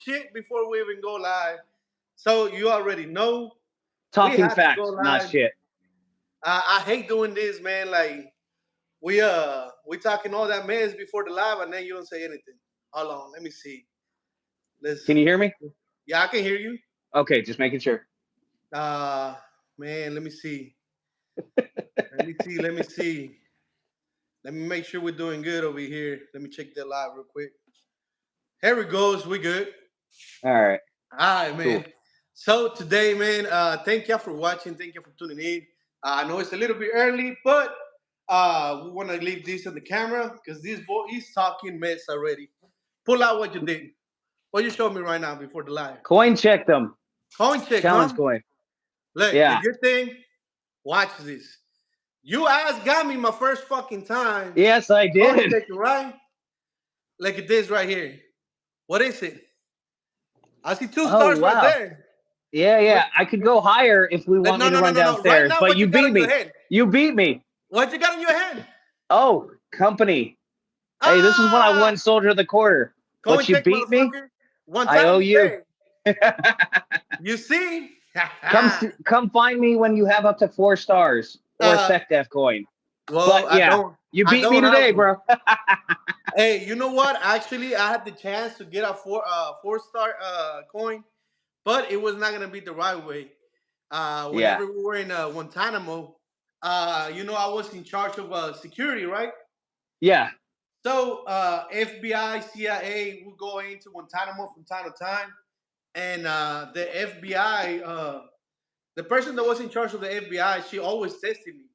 shit before we even go live. So you already know we Talking have to go facts, not live. shit. I hate doing this, man. Like we talking all that mess before the live, and then you don't say anything. Hold on, let me see. Can Let's. you hear me? Yeah, I can hear you. Okay, just making sure. Uh Man, let me see. Let me see. Let me see. Let me make sure we're doing good over here. Let me check that live real quick. Here we goes. We good. All right, All right, man. cool. So today, man, thank you for watching. Thank you for tuning in. I know it's a little bit early, but we want to leave this on the camera because this boy is talking mess already. Pull out what you did. What you showed me right now before the live. Coin check them. Coin check, Challenge huh? coin. Look, the Yeah. good thing, watch this. You ass got me my first fucking time. Yes, I Coin did. check, right? Look at this right here. What is it? I see two Oh stars right wow. there. Yeah, What? yeah. I could go higher if we want No, me to no, no, run no, no. Right downstairs, now, but what you you got beat on your me. head? You beat me. What you got on your head? Oh, company. Hey, this is when I won Ah, Soldier of the Quarter. coin But you check, beat me. motherfucker. One I time owe you you. pay. You see? Come find me when you have up to 4 stars or a uh, SecDef coin. well, But yeah, you I beat me don't have today, one. bro. Hey, you know what? Actually, I had the chance to get a four-star coin, but it was not gonna be the right way. Yeah, Whenever we were in Guantanamo, I was in charge of security, right? yeah, So FBI, CIA would go into Guantanamo from time to time, and the FBI, the person that was in charge of the FBI, she always tested me,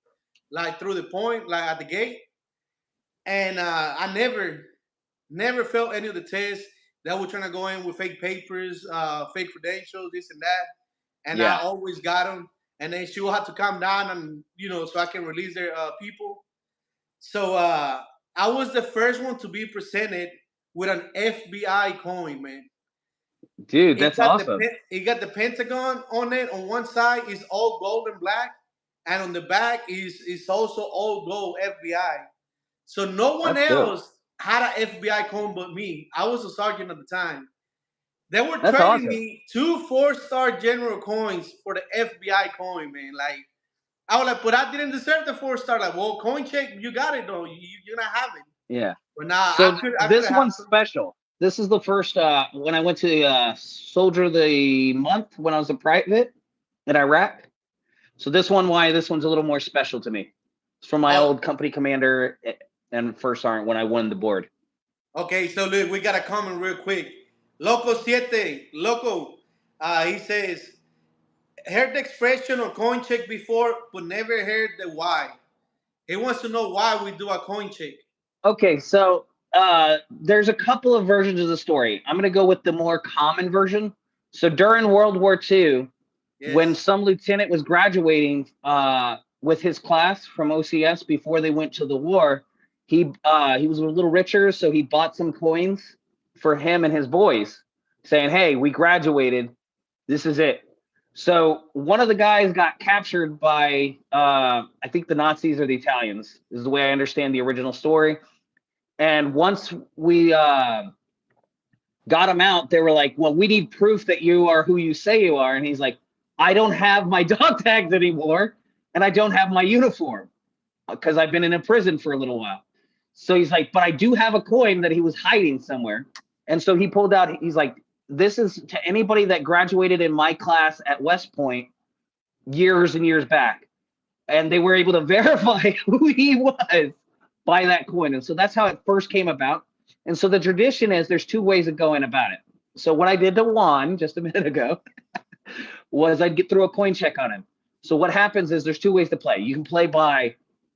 like through the point, like at the gate, and I never failed any of the tests. They were trying to go in with fake papers, fake credentials, this and that, and I yeah. always got them. And then she will have to calm down, and so I can release their people. So I was the first one to be presented with an FBI coin, man. Dude, that's awesome. It got the Pentagon on it. On one side is all gold and black, and on the back is also all gold FBI. So no one That's dope. else had an FBI coin but me. I was a sergeant at the time. They were That's trading awesome. me two four-star general coins for the FBI coin, man. Like I was like, but I didn't deserve the 4 star. Like, well, coin check, you got it though. You're not having. Yeah. But nah, So I could this have. one's special. This is the first when I went to the Soldier of the Month when I was a private in Iraq. So this one's a little more special to me. It's from my Oh, old company commander and first sergeant when I won the board. okay. So look, we got a comment real quick. Loco siete, loco. He says, heard the expression on coin check before, but never heard the why. He wants to know why we do a coin check. Okay, so there's a couple of versions of the story. I'm going to go with the more common version. So during World War II, when Yes. some lieutenant was graduating with his class from OCS before they went to the war, he was a little richer, so he bought some coins for him and his boys, saying, "Hey, we graduated. This is it." So one of the guys got captured by I think the Nazis or the Italians is the way I understand the original story. And once we got him out, they were like, "Well, we need proof that you are who you say you are." And he's like, "I don't have my dog tags anymore, and I don't have my uniform because I've been in a prison for a little while." So he's like, "But I do have a coin that he was hiding somewhere." And so he pulled out. He's like, "This is to anybody that graduated in my class at West Point years and years back." And they were able to verify who he was by that coin. And so that's how it first came about. And so the tradition is there's two ways of going about it. So what I did to Juan just a minute ago was I'd get through a coin check on him. So what happens is there's two ways to play. You can play by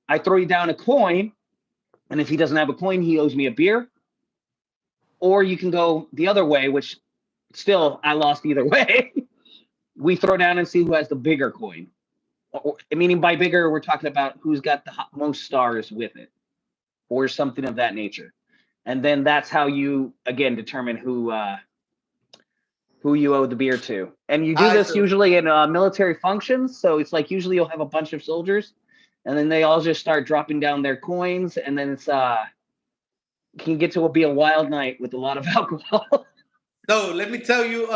I throw you down a coin, and if he doesn't have a coin, he owes me a beer. Or you can go the other way, which still I lost either way. We throw down and see who has the bigger coin. Meaning by bigger, we're talking about who's got the most stars with it, or something of that nature. And then that's how you again determine who you owe the beer to. And you do All right, this so usually in military functions. So it's like usually you'll have a bunch of soldiers, and then they all just start dropping down their coins, and then it's can get to be a wild night with a lot of alcohol. So let me tell you,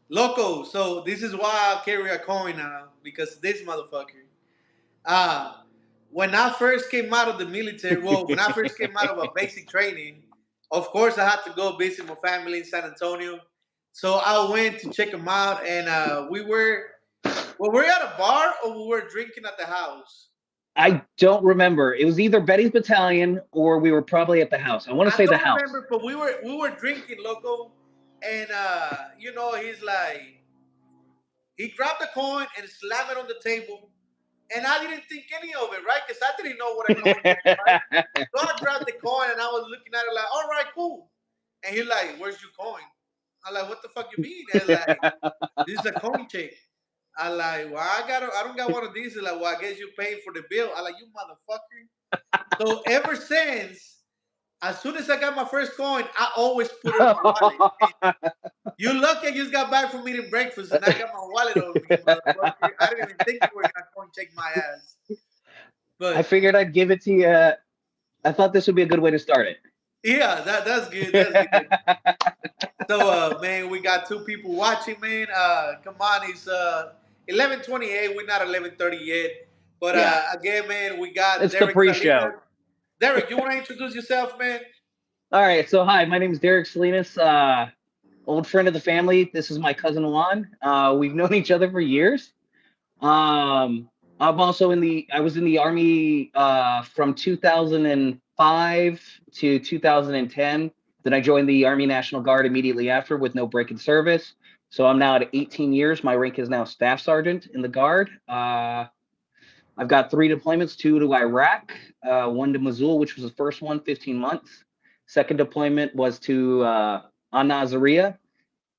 loco. So this is why I carry a coin now because this motherfucker. Uh, when I first came out of the military, well, when I first came out of a basic training, of course I had to go visit my family in San Antonio. So I went to check them out, and we were at a bar or we were drinking at the house. I don't remember. It was either Betty's Battalion or we were probably at the house. I want to I say the don't house. remember, but we were drinking, loco, and he's like, he grabbed the coin and slammed it on the table, and I didn't think any of it, right? Because I didn't know what a coin was, right? So I grabbed the coin and I was looking at it like, all right, cool. And he's like, where's your coin? I'm like, what the fuck you mean? And like, this is a coin check. I like, well, I don't got one of these. He's like, well, I guess you paid for the bill. I like, you motherfucker. So ever since, as soon as I got my first coin, I always put it in my wallet. And you lucky I just got back from eating breakfast and I got my wallet on me, motherfucker. I didn't even think you were gonna coin check my ass. I But figured I'd give it to you. I thought this would be a good way to start yeah, that's good. That's good. So, man, we got two people watching, man. Come on, it's 11:28. We're not 11:30 yet. But Yeah, again, man, we got it's the Dereck pre-show. Salinas. Dereck, you want to introduce yourself, man? All right, so hi, my name is Dereck Salinas, old friend of the family. This is my cousin Juan. We've known each other for years. I'm also I was in the Army from 2005 to 2010. Then I joined the Army National Guard immediately after with no break in service. So I'm now at 18 years. My rank is now Staff Sergeant in the Guard. I've got 3 deployments, 2 to Iraq, 1 to Mosul, which was the first one, 15 months. Second deployment was to Al Nazariya,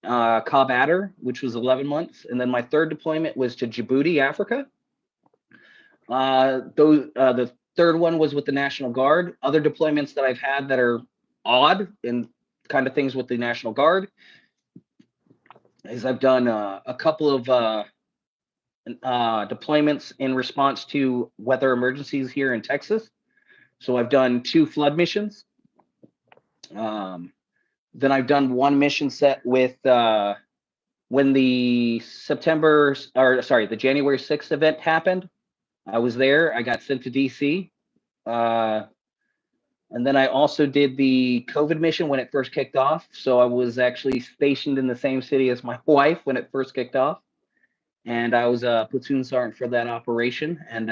Cobb Adder, which was 11 months. And then my third deployment was to Djibouti, Africa. The third one was with the National Guard. Other deployments that I've had that are odd and kind of things with the National Guard is I've done a couple of deployments in response to weather emergencies here in Texas. So I've done 2 flood missions. Then I've done 1 mission set with when the the January 6th event happened. I was there. I got sent to DC. And then I also did the COVID mission when it first kicked off. So I was actually stationed in the same city as my wife when it first kicked off. And I was a platoon sergeant for that operation. And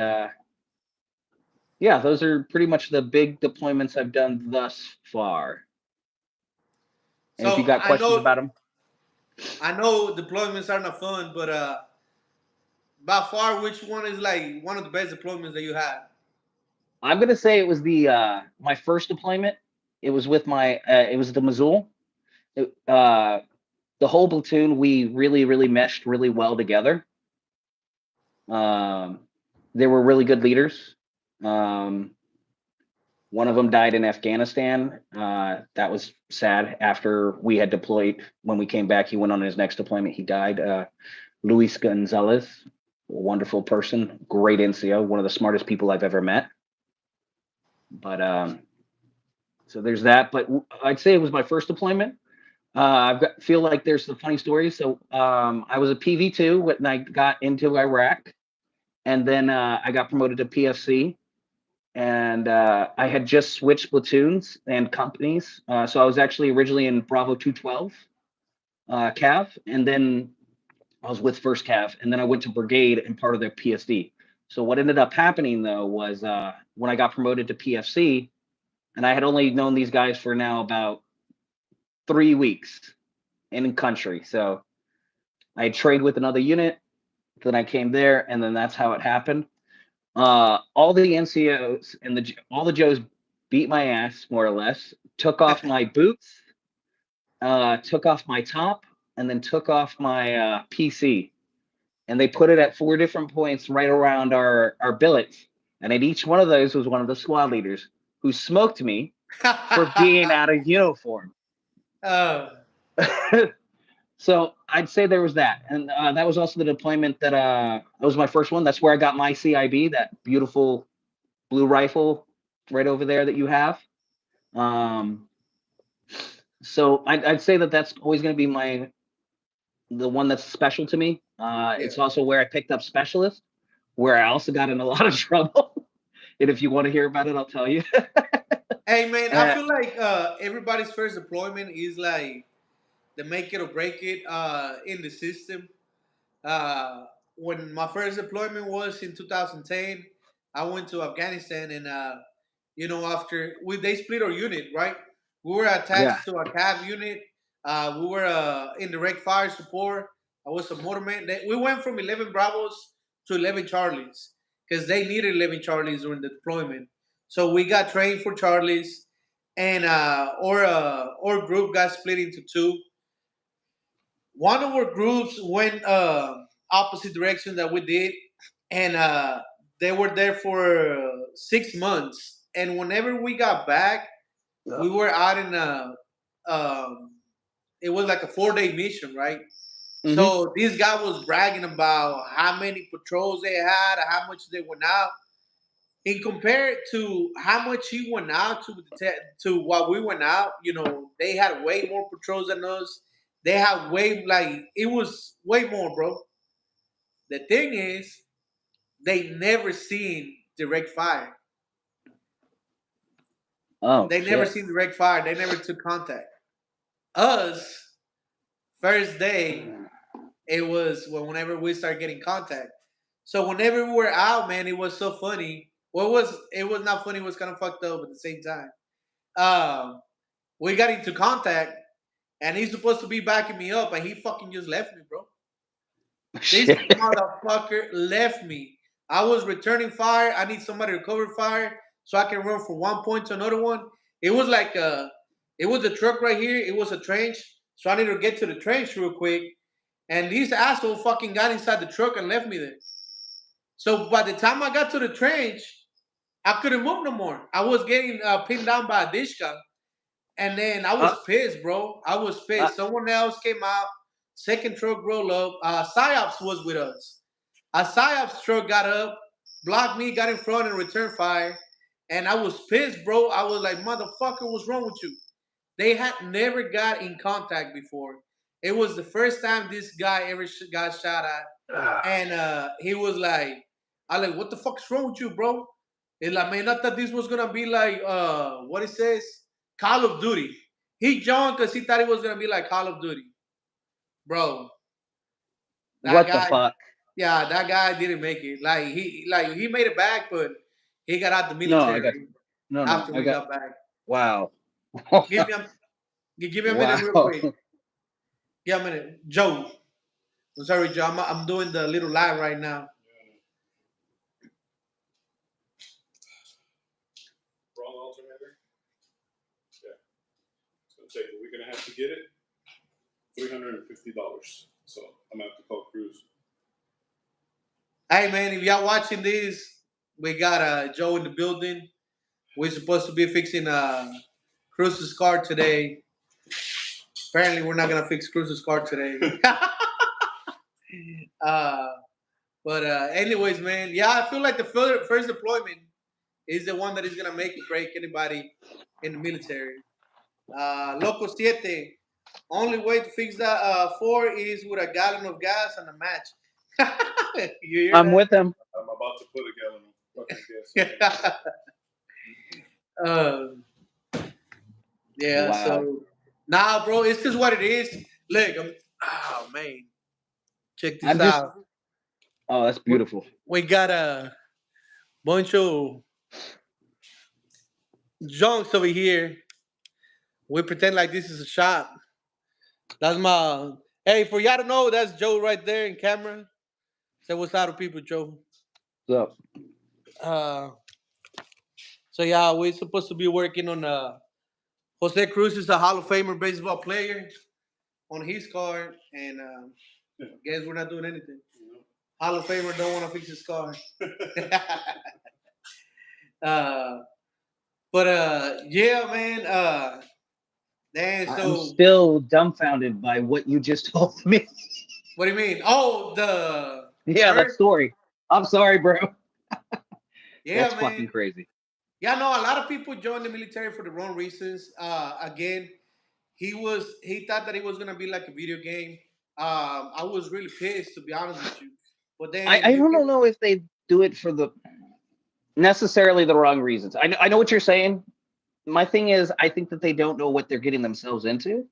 yeah, those are pretty much the big deployments I've done thus far. And if you So got questions about them, I know deployments are not fun, but by far, which one is like one of the best deployments that you had? I'm gonna say it was the my first deployment. It was with it was the Mosul. It, the whole platoon, we really meshed really well together. They were really good leaders. One of them died in Afghanistan. That was sad. After we had deployed, when we came back, he went on his next deployment. He died. Luis Gonzalez, a wonderful person, great NCO, one of the smartest people I've ever met. But so there's that. But I'd say it was my first deployment. Feel like there's some funny stories. So I was a PV2 when I got into Iraq, and then I got promoted to PFC. And I had just switched platoons and companies. So I was actually originally in Bravo 212 Cav, and then I was with First Cav, and then I went to Brigade and part of their PSD. So what ended up happening though was when I got promoted to PFC, and I had only known these guys for now about 3 weeks in country. So I trained with another unit, then I came there, and then that's how it happened. All the NCOs and all the Joes beat my ass more or less. Took off my boots, took off my top, and then took off my PC. And they put it at 4 different points right around our billets. And at each one of those was one of the squad leaders who smoked me for being out of uniform. So I'd say there was that. And that was also the deployment that was my first one. That's where I got my CIB, that beautiful blue rifle right over there that you have. So I'd say that that's always going to be the one that's special to me. Yeah. It's also where I picked up specialist, where I also got in a lot of trouble. And if you want to hear about it, I'll tell you. Hey man, I uh, feel like everybody's first deployment is like the make it or break it in the system. Uh, when my first deployment was in 2010, I went to Afghanistan, and after they split our unit, right? We were yeah. attached to a CAV unit. We were in direct fire support. I was a motorman. We went from 11 Bravos to 11 Charlies because they needed 11 Charlies during the deployment. So we got trained for Charlies, and our group got split into two. One of our groups went opposite direction that we did, and they were there for 6 months. And whenever we got back, we were out in a it was like a 4 day mission, right? Mm-hmm. So this guy was bragging about how many patrols they had, how much they went out. In compared to how much he went out to what we went out, they had way more patrols than us. They had way it was way more, bro. The thing is, they never seen direct fire. Oh They never shit. seen direct fire. They never took contact. Us, first day, it was whenever we started getting contact. So whenever we were out, man, it was so funny. Well, it was not funny. It was kind of fucked up at the same time. Um, we got into contact, and he's supposed to be backing me up, and he fucking just left me, bro. This Shit. motherfucker left me. I was returning fire. I need somebody to cover fire so I can run from one point to another one. It was like it was a truck right here. It was a trench, so I needed to get to the trench real quick. And this asshole fucking got inside the truck and left me there. So by the time I got to the trench, I couldn't move no more. I was getting pinned down by a dishka. And then I was Uh, pissed, bro. I was uh, pissed. Someone else came out. Second truck rolled up. PsyOps was with us. A PsyOps truck got up, blocked me, got in front, and returned fire. And I was pissed, bro. I was like, motherfucker, what's wrong with you? They had never got in contact before. It was the first time this guy ever got shot at. And he was like, I like, what the fuck's wrong with you, bro? And like, man, I thought this was gonna be like what it says, Call of Duty. He jumped because he thought it was gonna be like Call of Duty, bro. That what the guy, fuck? yeah, that guy didn't make it. He made it back, but he got out the No, I got military no. after I we got got back. wow. Give me a give me a minute, real Wow. quick. Give me a minute, Joe. I'm sorry, Joe. I'm doing the little live right now. Wrong alternator. Yeah, it's gonna take. We're gonna have to get it. $350. So I'm gonna have to call Cruz. Hey man, if y'all watching this, we got Joe in the building. We're supposed to be fixing Cruz's car today. Apparently, we're not gonna fix Cruz's car today. uh, but anyways, man, yeah, I feel like the first deployment is the one that is gonna make or break anybody in the military. Loco Siete. Only way to fix that 4 is with a gallon of gas and a match. You hear I'm that? with him. I'm about to put a gallon of fucking gas. Um, yeah, Wow. so nah, bro, it's just what it is. Look, oh man, check this I'm just. out. Oh, that's We, beautiful. we got a bunch of junks over here. We pretend like this is a shop. That's my hey, for y'all to know, that's Joe right there in camera. Say what's up to people, Joe. So Uh, so yeah, we're supposed to be working on Jose Cruz is a Hall of Famer baseball player on his card, and guess we're not doing anything. Hall of Famer don't want to fix his car. uh, but yeah, man. Dan, I'm so still dumbfounded by what you just told me. what do you mean? Oh, the Yeah, that first, story. I'm sorry, bro. yeah, That's man. fucking crazy. Yeah, no, a lot of people join the military for the wrong reasons. Again, he thought that it was gonna be like a video game. I was really pissed, to be honest with you. But then I you don't can, know if they do it for the necessarily the wrong reasons. I know what you're saying. My thing is, I think that they don't know what they're getting themselves into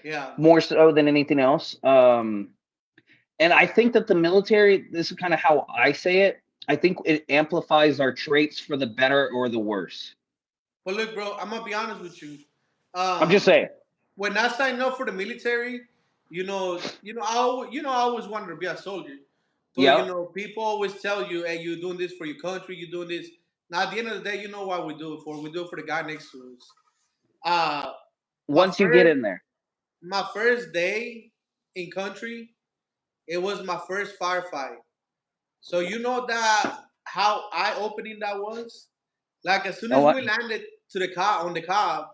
yeah. more so than anything else. And I think that the military, this is kind of how I say it. I think it amplifies our traits for the better or the worse. But look, bro, I'm gonna be honest with you. I'm just Um, saying. when I signed up for the military, I always wanted to be a soldier. But Yep. people always tell you, "Hey, you're doing this for your country. You're doing this." Now, at the end of the day, you know what we do it for. We do it for the guy next to us. Uh, my Once you get first in there. my first day in country, it was my first firefight. So you know that how eye opening that was. Like as soon Oh, as what? we landed to the car on the Cobb,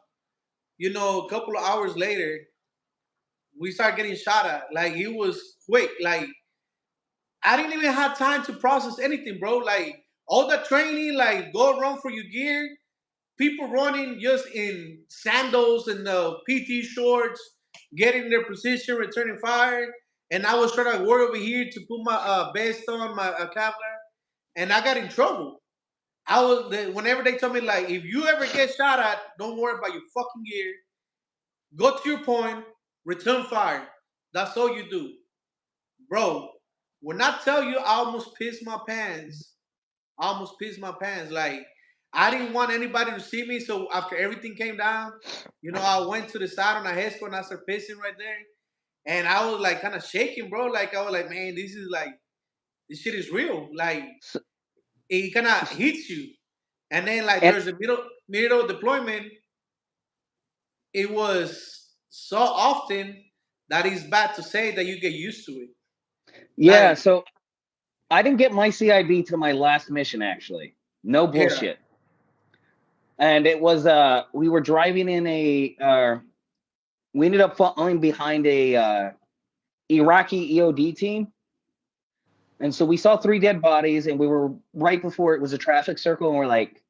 a couple of hours later, we started getting shot at. Like it was quick. Like I didn't even have time to process anything, bro. Like all the training, like go run for your gear. People running just in sandals and the PT shorts, getting their position, returning fire. And I was trying to work over here to put my vest on, my Kevlar, and I got in trouble. Whenever they told me like, if you ever get shot at, don't worry about your fucking gear. Go to your point, return fire. That's all you do, bro. When I tell you, I almost pissed my pants. I almost pissed my pants. Like I didn't want anybody to see me. So after everything came down, I went to the side on the head and I started pissing right there. And I was like kind of shaking, bro. Like I was like, man, this shit is real. Like So, it kind of hits you. And then like and there's a middle deployment. It was so often that it's bad to say that you get used to it. yeah, Like so I didn't get my CIB to my last mission actually. No yeah, bullshit. And it was we were driving in a we ended up falling behind a Iraqi EOD team. And so we saw 3 dead bodies and we were right before it was a traffic circle and we're like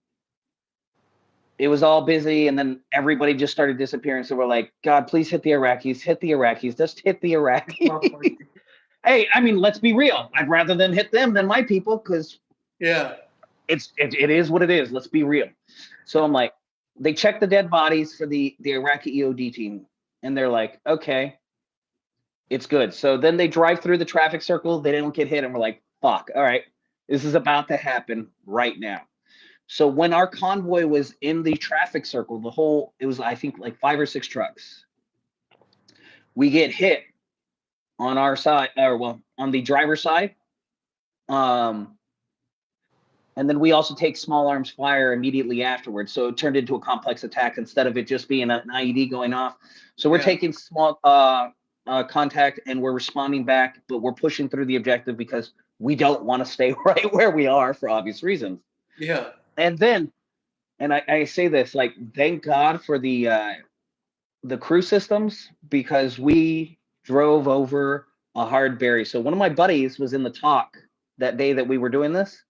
it was all busy and then everybody just started disappearing. So we're like, God, please hit the Iraqis, just hit the Iraqis. Hey, I mean, let's be real. I'd rather them hit them than my people because yeah, it is what it is. Let's be real. So I'm like, they check the dead bodies for the Iraqi EOD team, and they're like, okay, it's good. So then they drive through the traffic circle. They don't get hit, and we're like, fuck, all right, this is about to happen right now. So when our convoy was in the traffic circle, it was I think like 5 or 6 trucks. We get hit on our side, or well, on the driver's side. Um, and then we also take small arms fire immediately afterwards. So it turned into a complex attack instead of it just being an IED going off. So we're yeah, taking small contact and we're responding back, but we're pushing through the objective because we don't want to stay right where we are for obvious reasons. yeah, And then, and I say this, like, thank God for the crew systems because we drove over a hard berry. So one of my buddies was in the talk that day that we were doing this,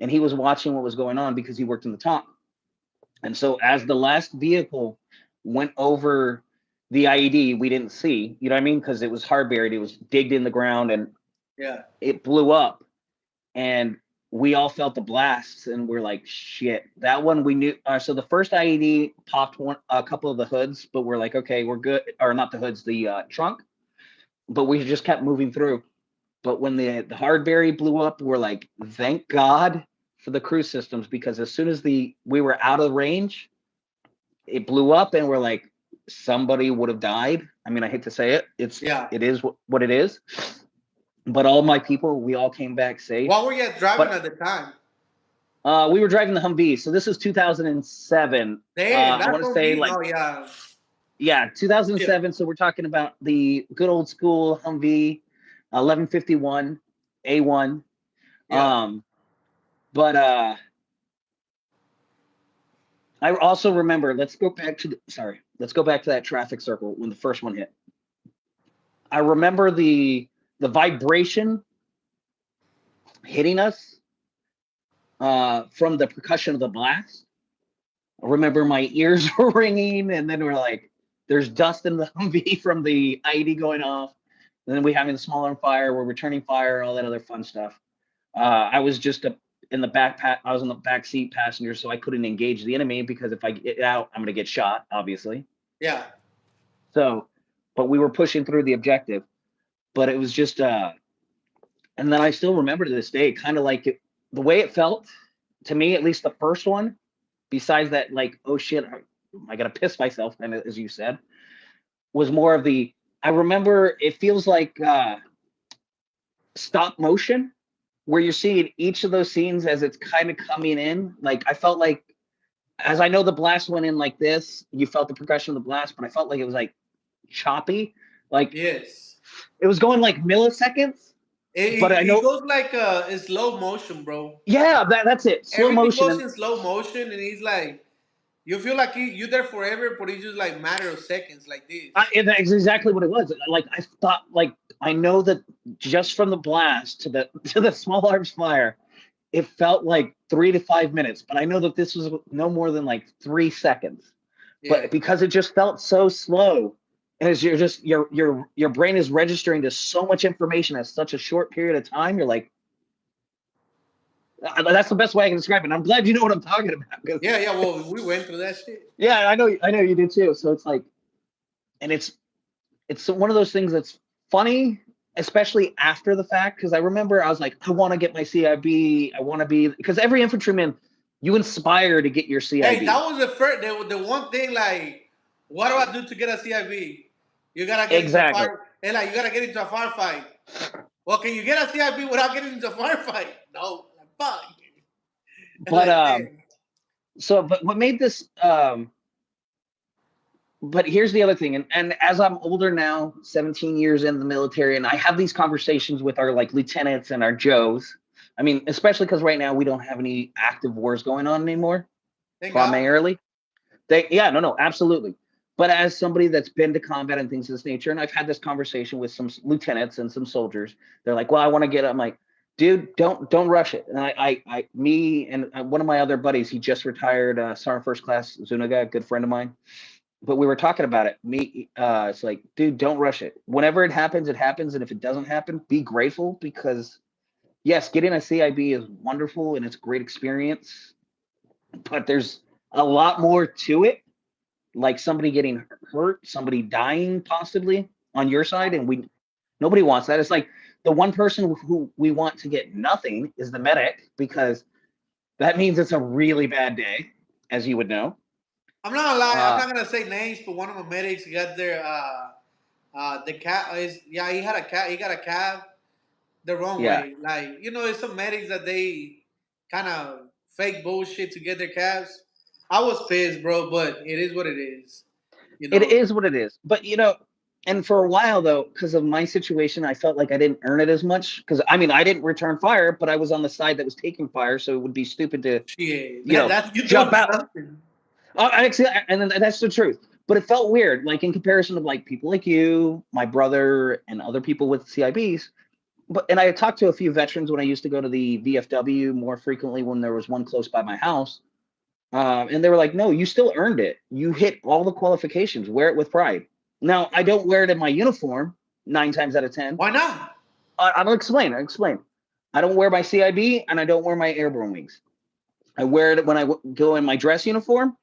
and he was watching what was going on because he worked in the talk. And so as the last vehicle went over the IED, we didn't see, you know what I mean? Because it was hard buried, it was digged in the ground and yeah, it blew up. And we all felt the blasts and we're like, shit, that one we knew. So the first IED popped a couple of the hoods, but we're like, okay, we're good. Or not the hoods, the trunk. But we just kept moving through. But when the hardberry blew up, we're like, thank God for the cruise systems because as soon as we were out of range, it blew up and we're like, somebody would have died. I mean, I hate to say it. yeah. It is what it is. But all my people, we all came back safe. What were you driving But at the time? we were driving the Humvee. So this is 2007. Damn, I that's want to on say me. like, Oh yeah, yeah, yeah, 2007. So we're talking about the good old school Humvee 1151 A1. yeah. But I also remember. Let's go back to that traffic circle when the first one hit. I remember the vibration hitting us from the percussion of the blast. I remember my ears were ringing, and then we're like, There's dust in the Humvee from the IED going off. And then we having the smaller fire, we're returning fire, all that other fun stuff. I was just in the I was in the back seat passenger, so I couldn't engage the enemy because if I get out, I'm going to get shot, obviously. Yeah. So, but we were pushing through the objective. But it was just, and then I still remember to this day, kind of like the way it felt to me, at least the first one. Besides that, like, oh shit, I gotta piss myself, and as you said, was more of the. I remember it feels like stop motion, where you're seeing each of those scenes as it's kind of coming in. Like I felt like, as I know the blast went in like this, you felt the progression of the blast, but I felt like it was like choppy, like Yes. it was going like milliseconds. But I know It goes like in slow motion, bro. yeah, that's it. Slow Everything motion. goes in slow motion, and he's like, you feel like you're there forever, but it's just like matter of seconds, like this. That's exactly what it was. Like I thought, like I know that just from the blast to the small arms fire, it felt like 3 to 5 minutes. But I know that this was no more than like 3 seconds. Yeah. But because it just felt so slow, and as you're just your brain is registering to so much information at such a short period of time, you're like, that's the best way I can describe it. And I'm glad you know what I'm talking about. Yeah. Well, we went through that shit. Yeah, I know you did too. So it's like, and it's one of those things that's funny, especially after the fact. Because I remember I was like, I want to get my CIB. I want to be, because every infantryman, you inspire to get your CIB. Hey, that was the one thing. Like, what do I do to get a CIB? You gotta get into a fire. Hey, like you gotta get into a firefight. Well, can you get a CIB without getting into a firefight? No, fuck. But so but what made this but here's the other thing, and as I'm older now, 17 years in the military, and I have these conversations with our like lieutenants and our Joes. I mean, especially because right now we don't have any active wars going on anymore. Primarily. No, absolutely. But as somebody that's been to combat and things of this nature, and I've had this conversation with some lieutenants and some soldiers, they're like, well, I want to get up. I'm like, dude, don't rush it. And me and one of my other buddies, he just retired, Sergeant First Class Zuniga, a good friend of mine. But we were talking about it. It's like, dude, don't rush it. Whenever it happens, and if it doesn't happen, be grateful, because yes, getting a CIB is wonderful and it's a great experience, but there's a lot more to it. Like somebody getting hurt, somebody dying possibly on your side, and nobody wants that. It's like the one person who we want to get nothing is the medic, because that means it's a really bad day, as you would know. I'm not gonna lie. I'm not gonna say names, but one of my medics got their the cab is he had a cab. He got a cab the wrong way. Like there's some medics that they kind of fake bullshit to get their cabs. I was pissed, bro, but it is what it is. It is what it is. But and for a while though, because of my situation, I felt like I didn't earn it as much. Because I mean, I didn't return fire, but I was on the side that was taking fire, so it would be stupid to jump out. Something. And that's the truth. But it felt weird, like in comparison of like people like you, my brother, and other people with CIBs. And I talked to a few veterans when I used to go to the VFW more frequently when there was one close by my house. And they were like, no, you still earned it. You hit all the qualifications. Wear it with pride. Now, I don't wear it in my uniform 9 times out of 10. Why not? I'll explain. I don't wear my CIB and I don't wear my airborne wings. I wear it when I go in my dress uniform.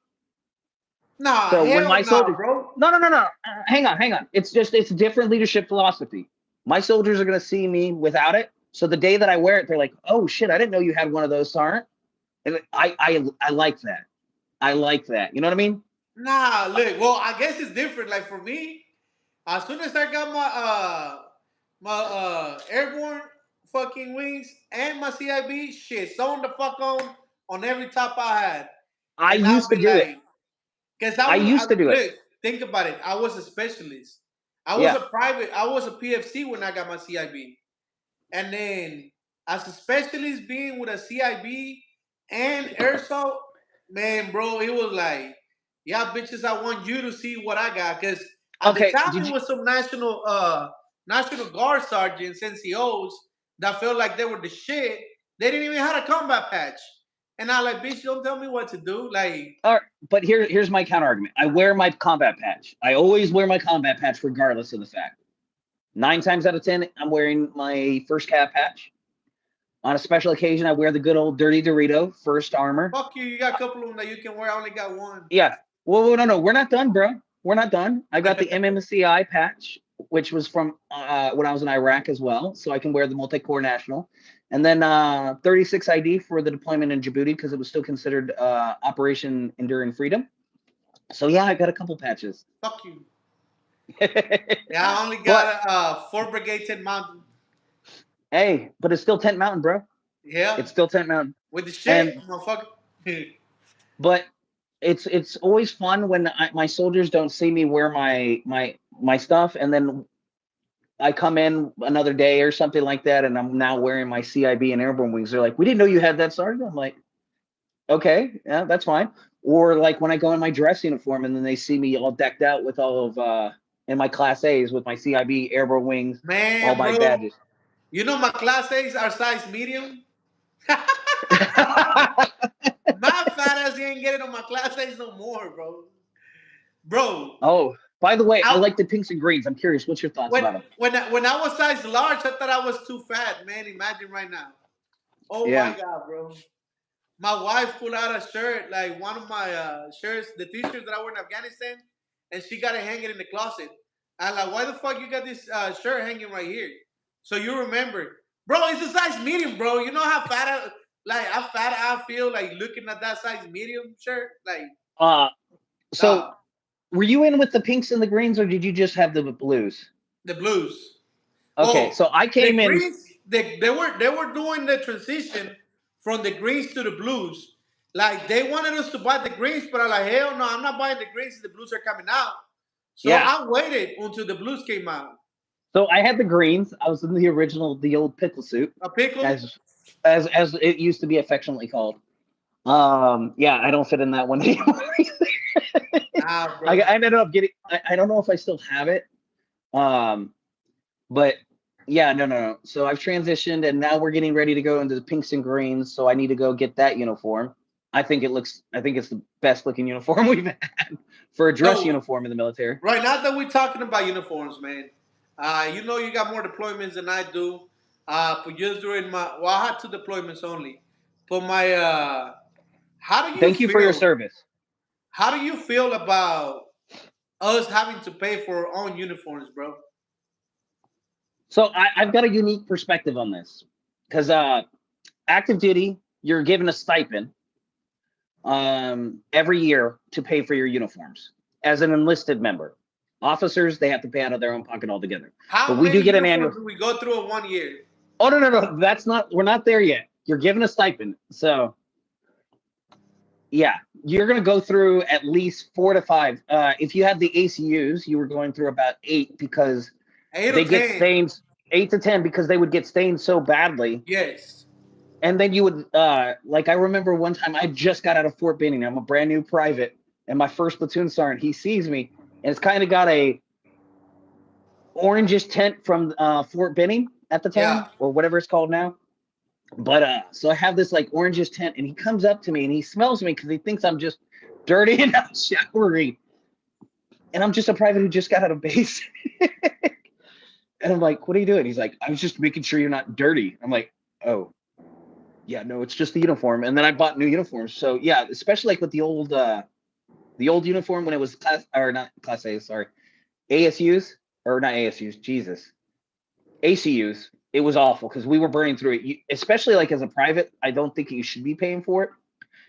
Nah, so when my soldiers, bro. No. Hang on. It's a different leadership philosophy. My soldiers are going to see me without it. So the day that I wear it, they're like, oh shit, I didn't know you had one of those, Sergeant. And I like that. I like that. You know what I mean? Nah, look. Well, I guess it's different. Like for me, as soon as I got my airborne fucking wings and my CIB, shit, sewn the fuck on every top I had. I used to do it. Because I used to do it. Think about it. I was a specialist. I was a private. I was a PFC when I got my CIB, and then as a specialist, being with a CIB and airsoft, man, bro, it was like, yeah, bitches, I want you to see what I got. Because at the time, it was some National Guard sergeants, NCOs, that felt like they were the shit. They didn't even have a combat patch. And I like, bitch, don't tell me what to do. Like, All right, but here's my counter argument. I wear my combat patch. I always wear my combat patch regardless of the fact. 9 times out of 10, I'm wearing my first cat patch. On a special occasion, I wear the good old Dirty Dorito first armor. fuck you. You got a couple of them that you can wear. I only got one. Yeah. Well, no, we're not done, bro. We're not done. I got the MMCI patch, which was from when I was in Iraq as well, so I can wear the multi-corps national. And then 36 ID for the deployment in Djibouti because it was still considered Operation Enduring Freedom. So yeah, I got a couple patches. Fuck you. Yeah, I only got 4 Brigade 10 Mountain. Hey, but it's still Tent Mountain, bro. Yeah. It's still Tent Mountain. With the shit, motherfucker. But it's always fun when my soldiers don't see me wear my stuff, and then I come in another day or something like that, and I'm now wearing my CIB and airborne wings. They're like, "We didn't know you had that, Sergeant." I'm like, "Okay, yeah, that's fine." Or like when I go in my dress uniform, and then they see me all decked out with all of in my Class A's with my CIB airborne wings, Man, all my bro, badges. You know my Class A's are size medium. My fat ass ain't getting on my Class A's no more, bro. Bro. Oh, by the way, I like the pinks and greens. I'm curious, what's your thoughts about them? When I was size large, I thought I was too fat, man. Imagine right now. Oh my God, bro. My wife pulled out a shirt, like one of my shirts, the t-shirts that I wore in Afghanistan, and she got it hanging in the closet. I'm like, why the fuck you got this shirt hanging right here? So you remember, bro? It's a size medium, bro. You know how fat I feel like looking at that size medium shirt, like. So were you in with the pinks and the greens, or did you just have the blues? The blues. Okay, so I came in. Greens, they were doing the transition from the greens to the blues. Like they wanted us to buy the greens, but I'm like, hell no, I'm not buying the greens. The blues are coming out. So I waited until the blues came out. So I had the greens. I was in the old pickle suit. A pickle? As it used to be affectionately called. Yeah, I don't fit in that one anymore. Nah, bro. I ended up getting. I don't know if I still have it. But yeah, no. So I've transitioned, and now we're getting ready to go into the pinks and greens. So I need to go get that uniform. I think it's the best looking uniform we've had for a dress uniform in the military. Right now that we're talking about uniforms, man. You know you got more deployments than I do. But just during I had 2 deployments only. But my how do you Thank you for your service. How do you feel about us having to pay for our own uniforms, bro? So I've got a unique perspective on this. Because active duty, you're given a stipend every year to pay for your uniforms as an enlisted member. Officers, they have to pay out of their own pocket altogether. But we do get an annual. Do we go through in 1 year? Oh no! We're not there yet. You're given a stipend, so yeah, you're gonna go through at least 4 to 5. If you had the ACUs, you were going through about 8 because they get stained. 8 to 10 because they would get stained so badly. Yes. And then you would like I remember one time I just got out of Fort Benning. I'm a brand new private, and my first platoon sergeant, he sees me. And it's kind of got a orangish tint from Fort Benning at the time, or whatever it's called now. But so I have this like orangish tint, and he comes up to me and he smells me because he thinks I'm just dirty and not showery. And I'm just a private who just got out of base. And I'm like, what are you doing? He's like, I was just making sure you're not dirty. I'm like, oh, yeah, no, it's just the uniform. And then I bought new uniforms. So yeah, especially like with the old uniform when it was not class A, sorry, ASUs or not ASUs, Jesus, ACUs. It was awful because we were burning through it. Especially like as a private, I don't think you should be paying for it.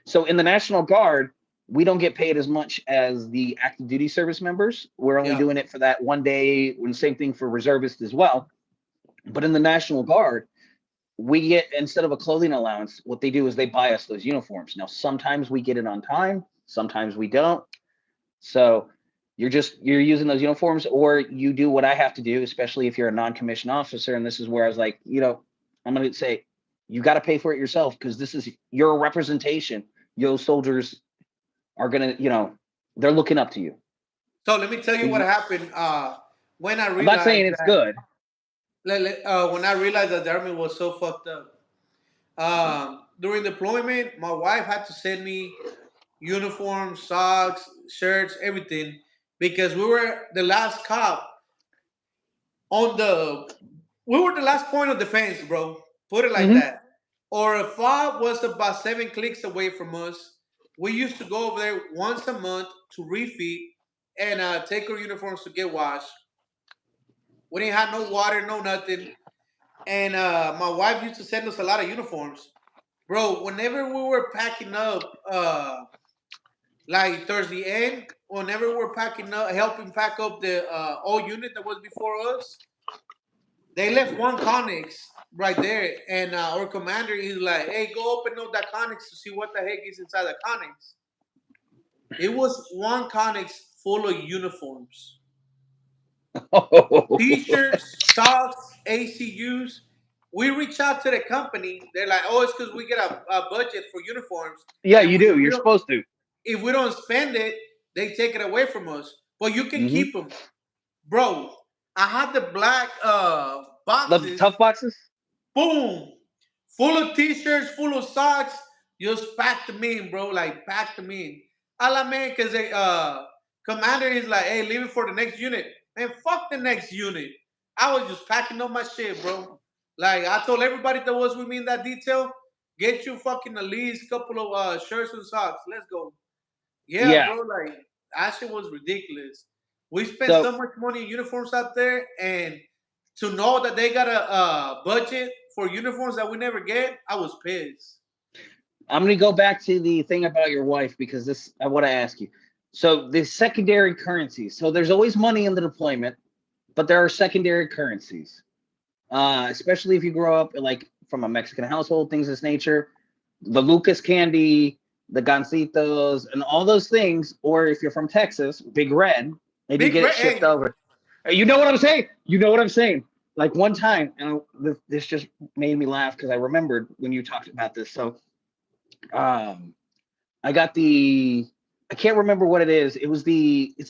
So in the National Guard, we don't get paid as much as the active duty service members. We're only doing it for that one day. And same thing for reservists as well. But in the National Guard, we get, instead of a clothing allowance, what they do is they buy us those uniforms. Now, sometimes we get it on time. Sometimes we don't. So you're using those uniforms, or you do what I have to do, especially if you're a non-commissioned officer. And this is where I was like, I'm going to say, you got to pay for it yourself because this is your representation. Your soldiers are going to, they're looking up to you. So let me tell you what happened when I realized. I'm not saying it's good. When I realized that the army was so fucked up. During deployment, my wife had to send me uniforms, socks, shirts, everything, because we were the last cop on the. We were the last point of defense, bro. Put it like Hmm. that. Or a fob was about 7 clicks away from us. We used to go over there once a month to refeed and take our uniforms to get washed. We didn't have no water, no nothing. And my wife used to send us a lot of uniforms. Bro, whenever we were packing up, like towards the end, whenever we were packing up, helping pack up the old unit that was before us, they left one Connex right there. And our commander is like, hey, go open up that Connex to see what the heck is inside the Connex. It was one Connex full of uniforms, t-shirts, socks, ACUs. We reach out to the company. They're like, "Oh, it's because we get a budget for uniforms, Yeah, and you do. You're supposed to. if we don't spend it, they take it away from us. But you can Hmm. keep them, bro." I had the black The boxes. tough boxes. Boom, full of t-shirts, full of socks. Just pack them in, bro. Like pack them in. A la man, cause the commander is like, hey, leave it for the next unit. Man, fuck the next unit. I was just packing up my shit, bro. Like I told everybody that was with me in that detail, get you fucking at least couple of shirts and socks. Let's go. Yeah, Yeah. bro. Like that shit was ridiculous. We spent So so much money in uniforms out there, and to know that they got a budget for uniforms that we never get, I was pissed. I'm going to go back to the thing about your wife because this I want to ask you. So the secondary currencies. So there's always money in the deployment, but there are secondary currencies. Especially if you grow up like from a Mexican household, things of this nature. The Lucas candy, the gancitos, and all those things. Or if you're from Texas, Big Red, and you Big get it Red, shipped hey, over. You know what I'm saying? You know what I'm saying? Like one time, and this just made me laugh because I remembered when you talked about this. So um, I got the I can't remember what it is. It's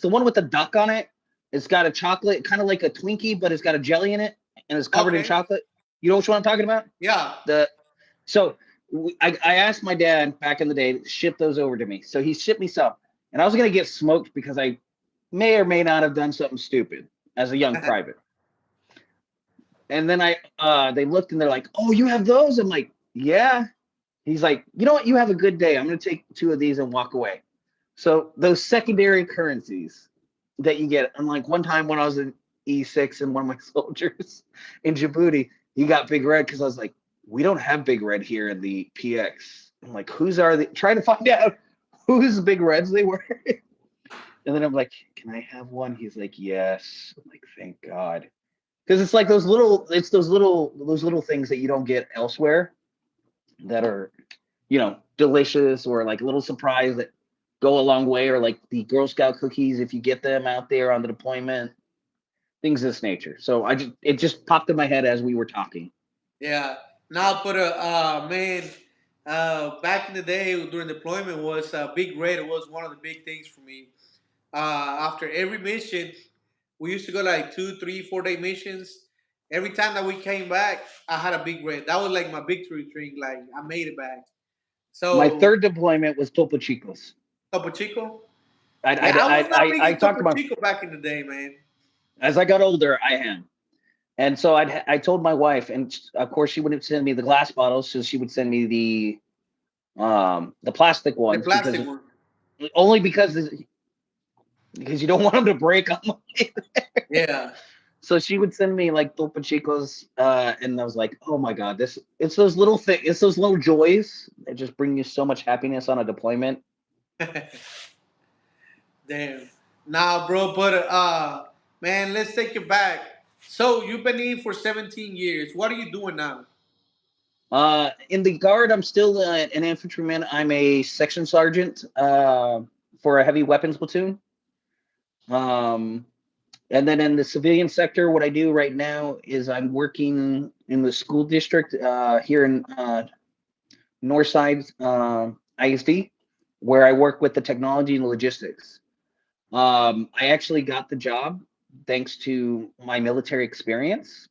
the one with the duck on it. It's got a chocolate, kind of like a Twinkie, but it's got a jelly in it and it's covered in okay, chocolate. You know which one I'm talking about? yeah, The so I asked my dad back in the day to ship those over to me. So he shipped me some, and I was gonna get smoked because I may or may not have done something stupid as a young private. And then they looked and they're like, "Oh, you have those?" I'm like, "Yeah." He's like, "You know what? You have a good day. I'm gonna take two of these and walk away." So those secondary currencies that you get, unlike one time when I was in E6 and one of my soldiers in Djibouti, he got Big Red because I was like, we don't have Big Red here in the PX. I'm like, whose are they? Trying to find out whose Big Reds they were. And then I'm like, can I have one? He's like, yes. I'm like, thank God. Because it's like those little things that you don't get elsewhere that are delicious or like a little surprise that go a long way, or like the Girl Scout cookies if you get them out there on the deployment, things of this nature. So it just popped in my head as we were talking. yeah. Now, but man, back in the day during deployment was Big Red was one of the big things for me. After every mission, we used to go like 2, 3, 4 day missions. Every time that we came back, I had a Big Red. That was like my victory drink. Like I made it back. My So third deployment was Topo Chicos. Topo Chico. I Yeah, I was not big I in talked Topo about, Chico back in the day, man. as I got older, I am. And so I told my wife, and of course she wouldn't send me the glass bottles, so she would send me the plastic The ones because plastic one. only because you don't want them to break on. Yeah. So she would send me like Topo Chicos, and I was like, oh my God, it's those little things, it's those little joys that just bring you so much happiness on a deployment. Damn. Nah, bro, but man, let's take it back. So you've been in for 17 years. What are you doing now? In the guard, I'm still an infantryman. I'm a section sergeant for a heavy weapons platoon. Um, and then in the civilian sector, what I do right now is I'm working in the school district here in Northside ISD, where I work with the technology and logistics. I actually got the job thanks to my military experience.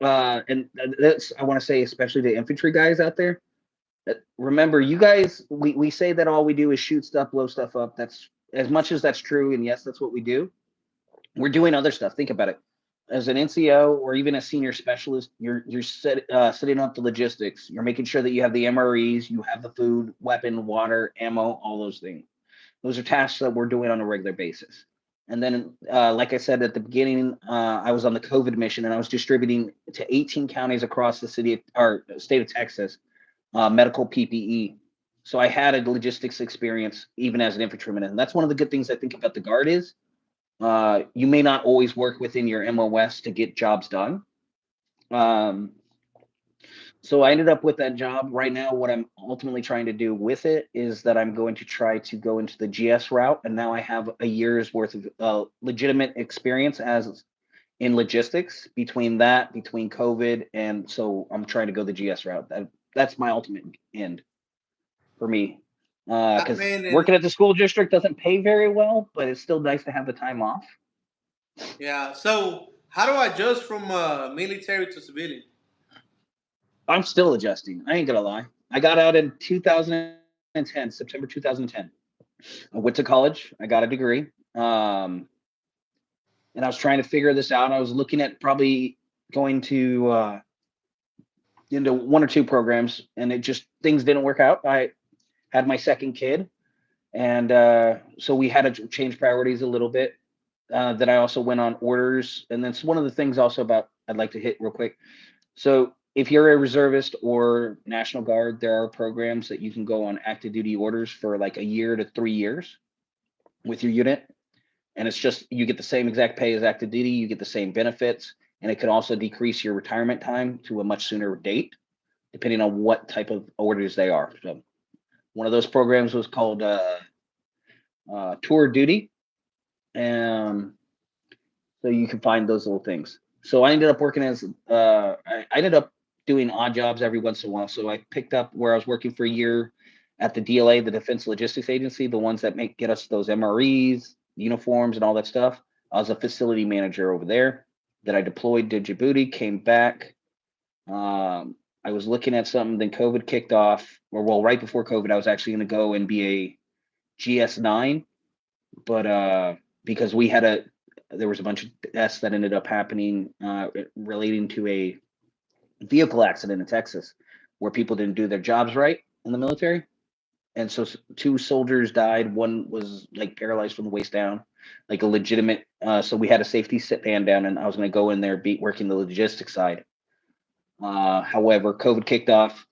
And that's, I want to say, especially the infantry guys out there. Remember, you guys, we say that all we do is shoot stuff, blow stuff up. That's as much as that's true, and yes, that's what we do. We're doing other stuff. Think about it. As an NCO or even a senior specialist, you're setting up the logistics. You're making sure that you have the MREs, you have the food, weapon, water, ammo, all those things. Those are tasks that we're doing on a regular basis. And then, like I said at the beginning, I was on the COVID mission, and I was distributing to 18 counties across the city or state of Texas medical PPE. So I had a logistics experience even as an infantryman, and that's one of the good things I think about the Guard is you may not always work within your MOS to get jobs done. So I ended up with that job. Right now, what I'm ultimately trying to do with it is that I'm going to try to go into the GS route, and now I have a year's worth of legitimate experience as in logistics between COVID, and so I'm trying to go the GS route. That's my ultimate end for me. Because working at the school district doesn't pay very well, but it's still nice to have the time off. Yeah. So how do I adjust from military to civilian? I'm still adjusting. I ain't gonna lie. I got out in 2010, September 2010. I went to college. I got a degree. And I was trying to figure this out. I was looking at probably going to into one or two programs, and it just things didn't work out. I had my second kid, and so we had to change priorities a little bit. Then I also went on orders, and that's one of the things also about I'd like to hit real quick. So if you're a reservist or National Guard, there are programs that you can go on active duty orders for like a year to 3 years with your unit. And it's just you get the same exact pay as active duty, you get the same benefits, and it can also decrease your retirement time to a much sooner date, depending on what type of orders they are. So one of those programs was called Tour Duty. So you can find those little things. So I ended up working as I ended up doing odd jobs every once in a while. So I picked up where I was working for a year at the DLA, the Defense Logistics Agency, the ones that get us those MREs, uniforms, and all that stuff. I was a facility manager over there. Then I deployed to Djibouti, came back. I was looking at something, then COVID kicked off, or well, right before COVID, I was actually going to go and be a GS9, but because there was a bunch of deaths that ended up happening relating to a vehicle accident in Texas where people didn't do their jobs right in the military. And so 2 soldiers died. One was like paralyzed from the waist down, like a legitimate. So we had a safety sit man down, and I was going to go in there, working the logistics side. However, COVID kicked off,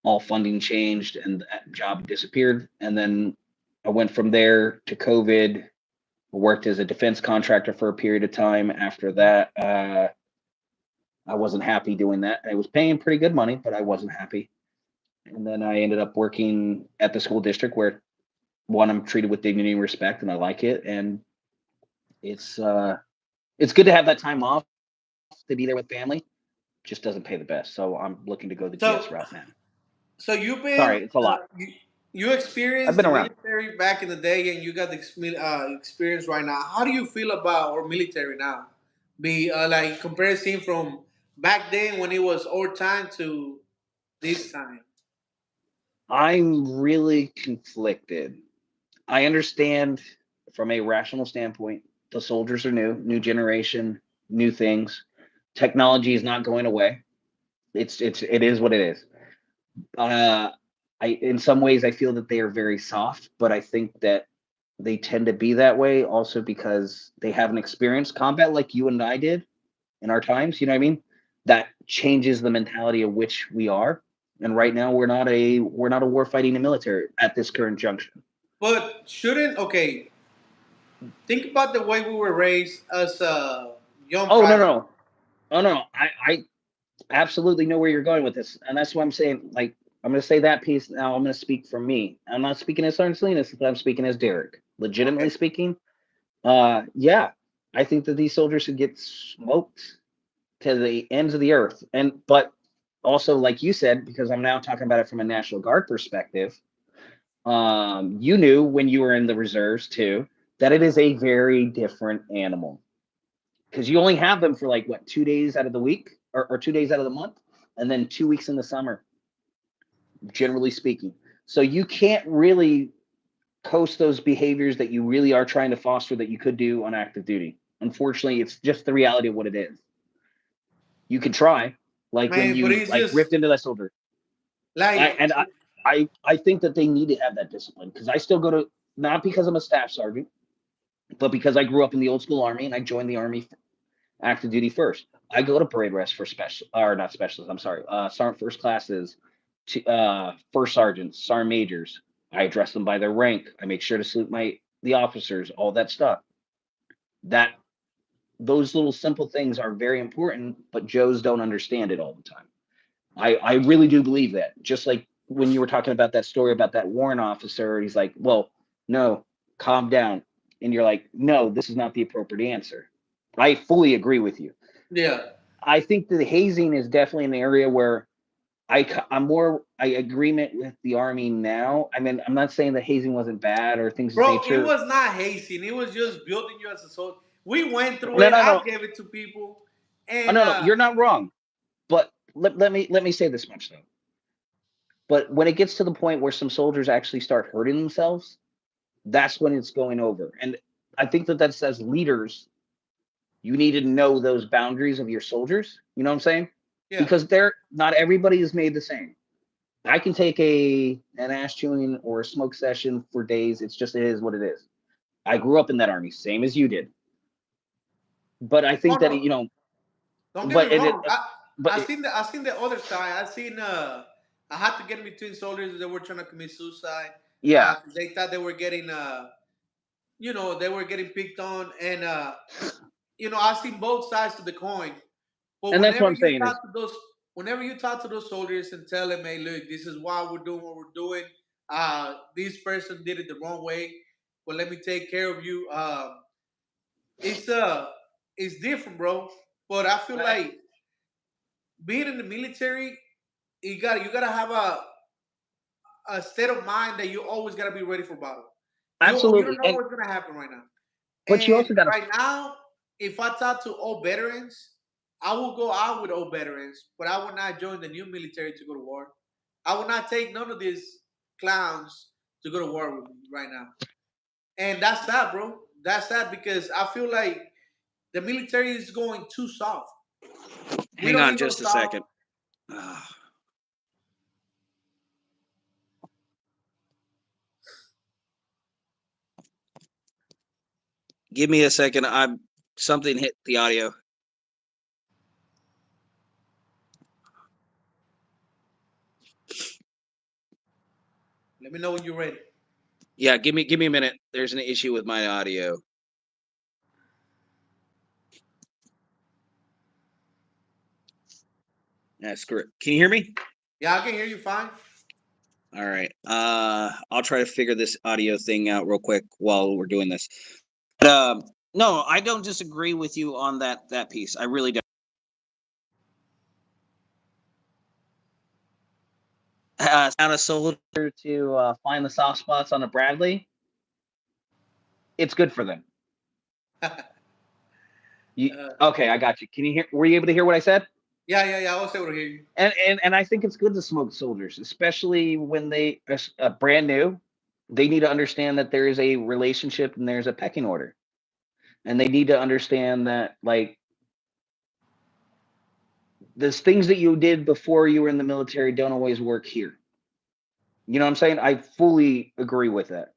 all funding changed, and that job disappeared. And then I went from there to COVID. Worked as a defense contractor for a period of time. After that, I wasn't happy doing that. I was paying pretty good money, but I wasn't happy. And then I ended up working at the school district where, one, I'm treated with dignity and respect, and I like it. And it's good to have that time off to be there with family. Just doesn't pay the best. So I'm looking to go the GS route now. So you've been Sorry, it's a lot. You experienced I've been the around. military back in the day, and you got the experience right now. How do you feel about our military now? Be like comparison from back then when it was our time to this time. I'm really conflicted. I understand from a rational standpoint, the soldiers are new generation, new things. Technology is not going away. It is what it is. In some ways I feel that they are very soft, but I think that they tend to be that way also because they haven't experienced combat like you and I did in our times. You know what I mean? That changes the mentality of which we are. And right now we're not a war fighting military at this current junction. But shouldn't think about the way we were raised as young. Oh no. I absolutely know where you're going with this, and that's why I'm saying, like, I'm going to say that piece now. I'm going to speak for me. I'm not speaking as Sergeant Salinas, but I'm speaking as Dereck. Legitimately speaking, yeah, I think that these soldiers should get smoked to the ends of the earth. But also, like you said, because I'm now talking about it from a National Guard perspective, you knew when you were in the reserves too that it is a very different animal because you only have them for like what 2 days out of the week or 2 days out of the month, and then 2 weeks in the summer. generally speaking. So you can't really coast those behaviors that you really are trying to foster that you could do on active duty. Unfortunately, it's just the reality of what it is. You could try, like when man. But you it's like just ripped into that soldier. I, like, and I, I think that they need to have that discipline because I still go to, not because I'm a staff sergeant, but because I grew up in the old school army and I joined the army active duty first. I go to parade rest for special, or not specialists. I'm sorry, sergeant first classes, to first sergeants, sergeant majors. I address them by their rank. I make sure to salute the officers, all that stuff. That those little simple things are very important, but Joes don't understand it all the time. I really do believe that. Just like when you were talking about that story about that warrant officer, he's like, "Well, no, calm down," and you're like, "No, this is not the appropriate answer." I fully agree with you. yeah, I think that the hazing is definitely an area where I'm more I agreement with the army now. I mean, I'm not saying that hazing wasn't bad or things of bro. It nature. was not hasting. It was just building you as a soldier. We went through No, it. no, I no, gave it to people, oh, and no, no. You're not wrong. But let me say this much though. But when it gets to the point where some soldiers actually start hurting themselves, that's when it's going over. And I think that that's as leaders, you need to know those boundaries of your soldiers. You know what I'm saying? yeah. Because they're not everybody is made the same. I can take an ass chewing or a smoke session for days. It's just it is what it is. I grew up in that army, same as you did. But I Oh think that no, don't get me but it wrong. but I seen the other side. I seen I had to get in between soldiers that were trying to commit suicide. yeah, 'Cause they thought they were getting they were getting picked on, and I seen both sides of the coin. But and that's what I'm saying is whenever you talk to those soldiers and tell them, hey, look, this is why we're doing what we're doing. This person did it the wrong way, but let me take care of you. It's it's different, bro. But I feel like being in the military, you gotta have a state of mind that you always gotta be ready for battle. You don't absolutely. know And what's gonna happen right now. but you And also got to right now, if I talk to old veterans, I will go out with old veterans, but I will not join the new military to go to war. I will not take none of these clowns to go to war with me right now. And that's sad, bro. That's sad because I feel like the military is going too soft. We Hang don't on need no just a soft. second. Ah, give me a second. I'm something hit the audio. Let me know when you're ready. Yeah, give me a minute. There's an issue with my audio. Yeah, screw it. Can you hear me? Yeah, I can hear you fine. All right. I'll try to figure this audio thing out real quick while we're doing this. But, no, I don't disagree with you on that piece. I really don't. Sound a soldier. to find the soft spots on a Bradley, it's good for them. Okay, I got you. Can you hear? Were you able to hear what I said? yeah. I was able to hear you. And I think it's good to smoke soldiers, especially when they are brand new. They need to understand that there is a relationship and there's a pecking order, and they need to understand that like there's things that you did before you were in the military don't always work here. You know what I'm saying? I fully agree with that.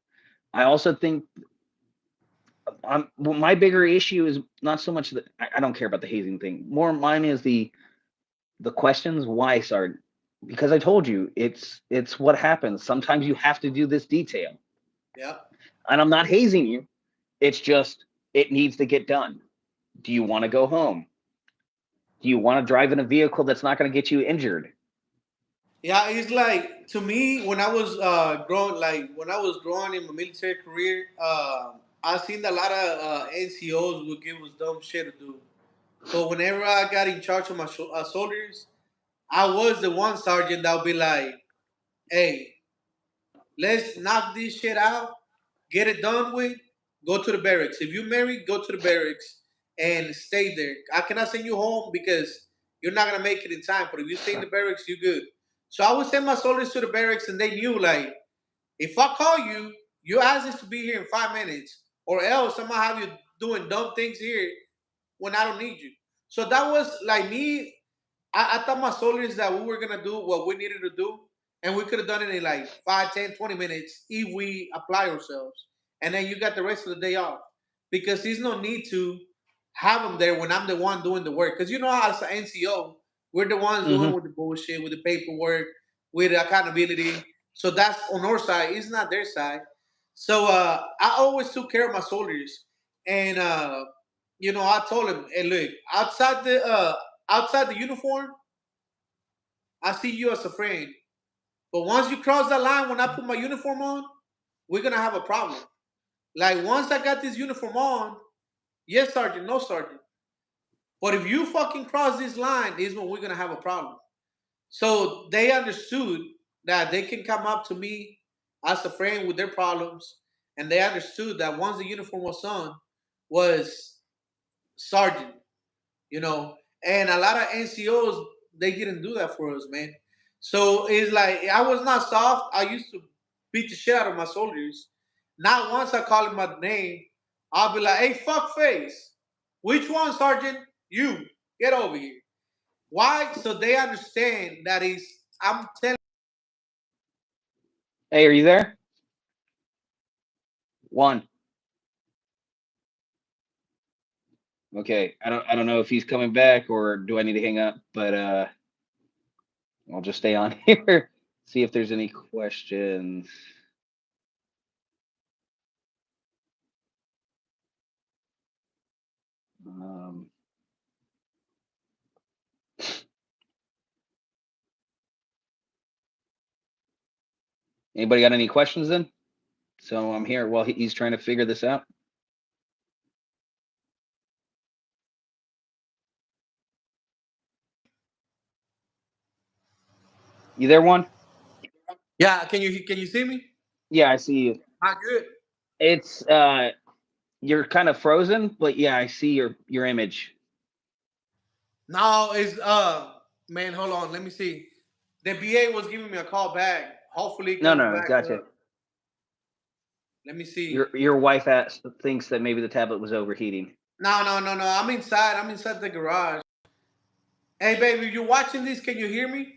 I also think well, my bigger issue is not so much that I don't care about the hazing thing. More mine is the questions why, Sergeant. Because I told you it's what happens. Sometimes you have to do this detail, Yeah. and I'm not hazing you. It's just it needs to get done. Do you want to go home? Do you want to drive in a vehicle that's not going to get you injured? Yeah, it's like to me when I was growing in my military career, I seen a lot of NCOs would give us dumb shit to do. But whenever I got in charge of my soldiers, I was the one sergeant that would be like, "Hey, let's knock this shit out, get it done with, go to the barracks. If you married, go to the barracks and stay there. I cannot send you home because you're not gonna make it in time. But if you stay in the barracks, you're good. So I would send my soldiers to the barracks, and they knew like if I call you, your ass is to be here in 5 minutes, or else I'm gonna have you doing dumb things here when I don't need you. So that was like me. I thought my soldiers that we were gonna do what we needed to do, and we could have done it in like 5, 10, 20 minutes if we apply ourselves. And then you got the rest of the day off. Because there's no need to have them there when I'm the one doing the work. Because you know how as an NCO, we're the ones Mm-hmm. doing with the bullshit, with the paperwork, with the accountability. So that's on our side. It's not their side. So I always took care of my soldiers. And I told him, hey, look, outside the uniform, I see you as a friend. But once you cross that line, when I put my uniform on, we're gonna have a problem. Like once I got this uniform on, yes, sergeant, no sergeant. But if you fucking cross this line, is when we're gonna have a problem. So they understood that they can come up to me as a friend with their problems, and they understood that once the uniform was on, was sergeant, you know. And a lot of NCOs they didn't do that for us, man. So it's like I was not soft. I used to beat the shit out of my soldiers. Not once I call him my name, I'll be like, "Hey, fuck face, which one, sergeant? You get over here." Why? So they understand that is I'm telling. Hey, are you there? One. Okay. I don't know if he's coming back or do I need to hang up, but I'll just stay on here. See if there's any questions. Um, Anybody got any questions then? So I'm here while he's trying to figure this out. You there, one? Yeah, can you see me? Yeah, I see you. Not good. It's you're kind of frozen, but yeah, I see your image. No, it's man, hold on, let me see. The BA was giving me a call back. Hopefully it No, comes no, back gotcha. up. Let me see. Your wife thinks that maybe the tablet was overheating. No. I'm inside. I'm inside the garage. Hey baby, you watching this? Can you hear me?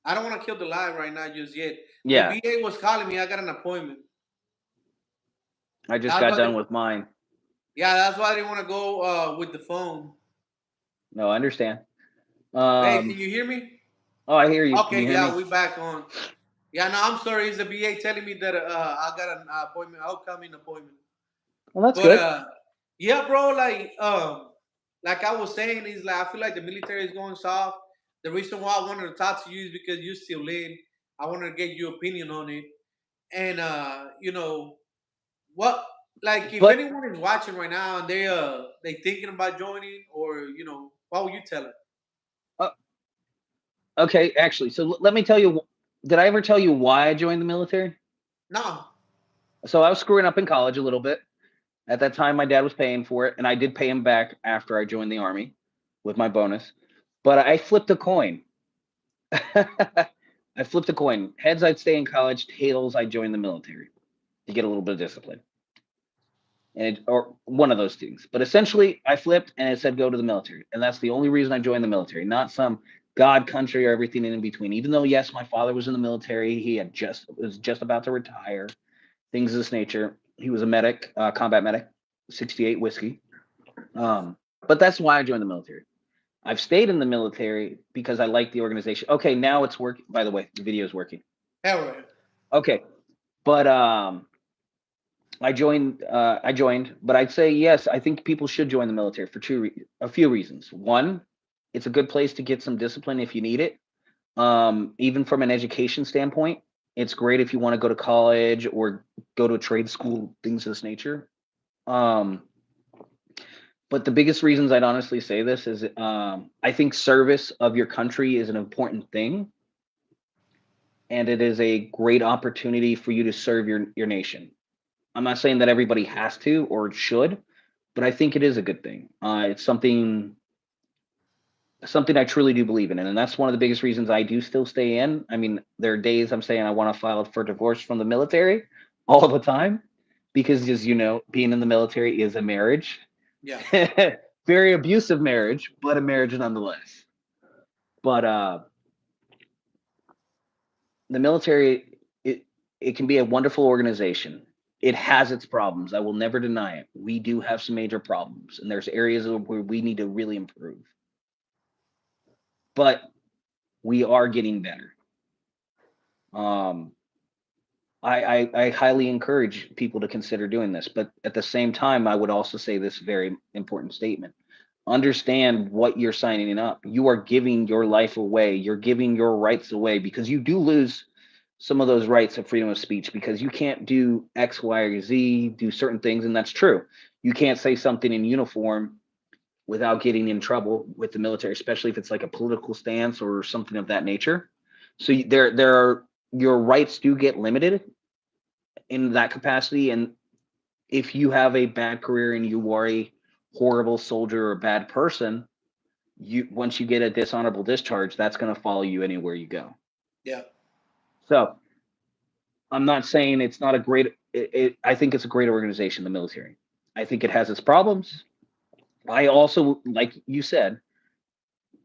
I don't want to kill the live right now just yet. The Yeah, BA was calling me. I got an appointment. I just That's got why done with mine. yeah, that's why I didn't want to go with the phone. No, I understand. Hey, can you hear me? Oh, I hear you. Can Okay, you hear yeah, me? we back on. Yeah, no, I'm sorry. It's the BA telling me that I got an appointment, upcoming appointment. Well, that's But good. yeah, bro, like I was saying, is like I feel like the military is going soft. The reason why I wanted to talk to you is because you still in. I wanted to get your opinion on it. And what like if But anyone is watching right now and they thinking about joining or what would you tell them? uh, okay, actually, so let me tell you. Did I ever tell you why I joined the military? No. So I was screwing up in college a little bit. At that time, my dad was paying for it, and I did pay him back after I joined the army with my bonus. But I flipped a coin. I flipped a coin. Heads, I'd stay in college. Tails, I'd join the military to get a little bit of discipline, or one of those things. But essentially, I flipped, and it said go to the military, and that's the only reason I joined the military. Not some God country or everything in between. Even though yes, my father was in the military, he was just about to retire. Things of this nature. He was a medic, combat medic, 68 whiskey. But that's why I joined the military. I've stayed in the military because I like the organization. Okay, now it's working. By the way, the video is working. Hell right. Okay, but I joined. But I'd say yes. I think people should join the military for a few reasons. One, it's a good place to get some discipline if you need it. Even from an education standpoint, it's great if you want to go to college or go to a trade school, things of this nature. But the biggest reasons I'd honestly say this is I think service of your country is an important thing. And it is a great opportunity for you to serve your nation. I'm not saying that everybody has to or should, but I think it is a good thing. It's something something I truly do believe in, and that's one of the biggest reasons I do still stay in. I mean, there are days I'm saying I want to file for divorce from the military all the time because, as you know, being in the military is a marriage, Yeah. very abusive marriage, but a marriage nonetheless. But the military, it can be a wonderful organization. It has its problems. I will never deny it. We do have some major problems, and there's areas where we need to really improve. But we are getting better. Um, I highly encourage people to consider doing this, but at the same time, I would also say this very important statement. Understand what you're signing up. You are giving your life away. You're giving your rights away because you do lose some of those rights of freedom of speech because you can't do X, Y, or Z, do certain things, and that's true. You can't say something in uniform without getting in trouble with the military, especially if it's like a political stance or something of that nature. So there are your rights do get limited in that capacity, and if you have a bad career and you are a horrible soldier or a bad person, you once you get a dishonorable discharge, that's going to follow you anywhere you go. Yeah. So I'm not saying it's not a great. I think it's a great organization, the military. I think it has its problems. I also, like you said,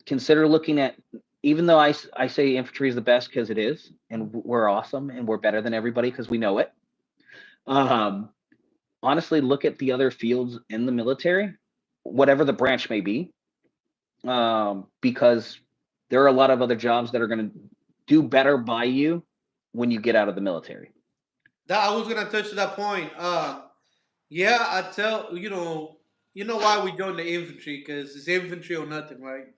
consider looking at. Even though I say infantry is the best because it is, and we're awesome and we're better than everybody because we know it. Um, Honestly, look at the other fields in the military, whatever the branch may be, because there are a lot of other jobs that are going to do better by you when you get out of the military. That I was gonna touch that point. Yeah, I tell you know why we joined the infantry because it's infantry or nothing, right?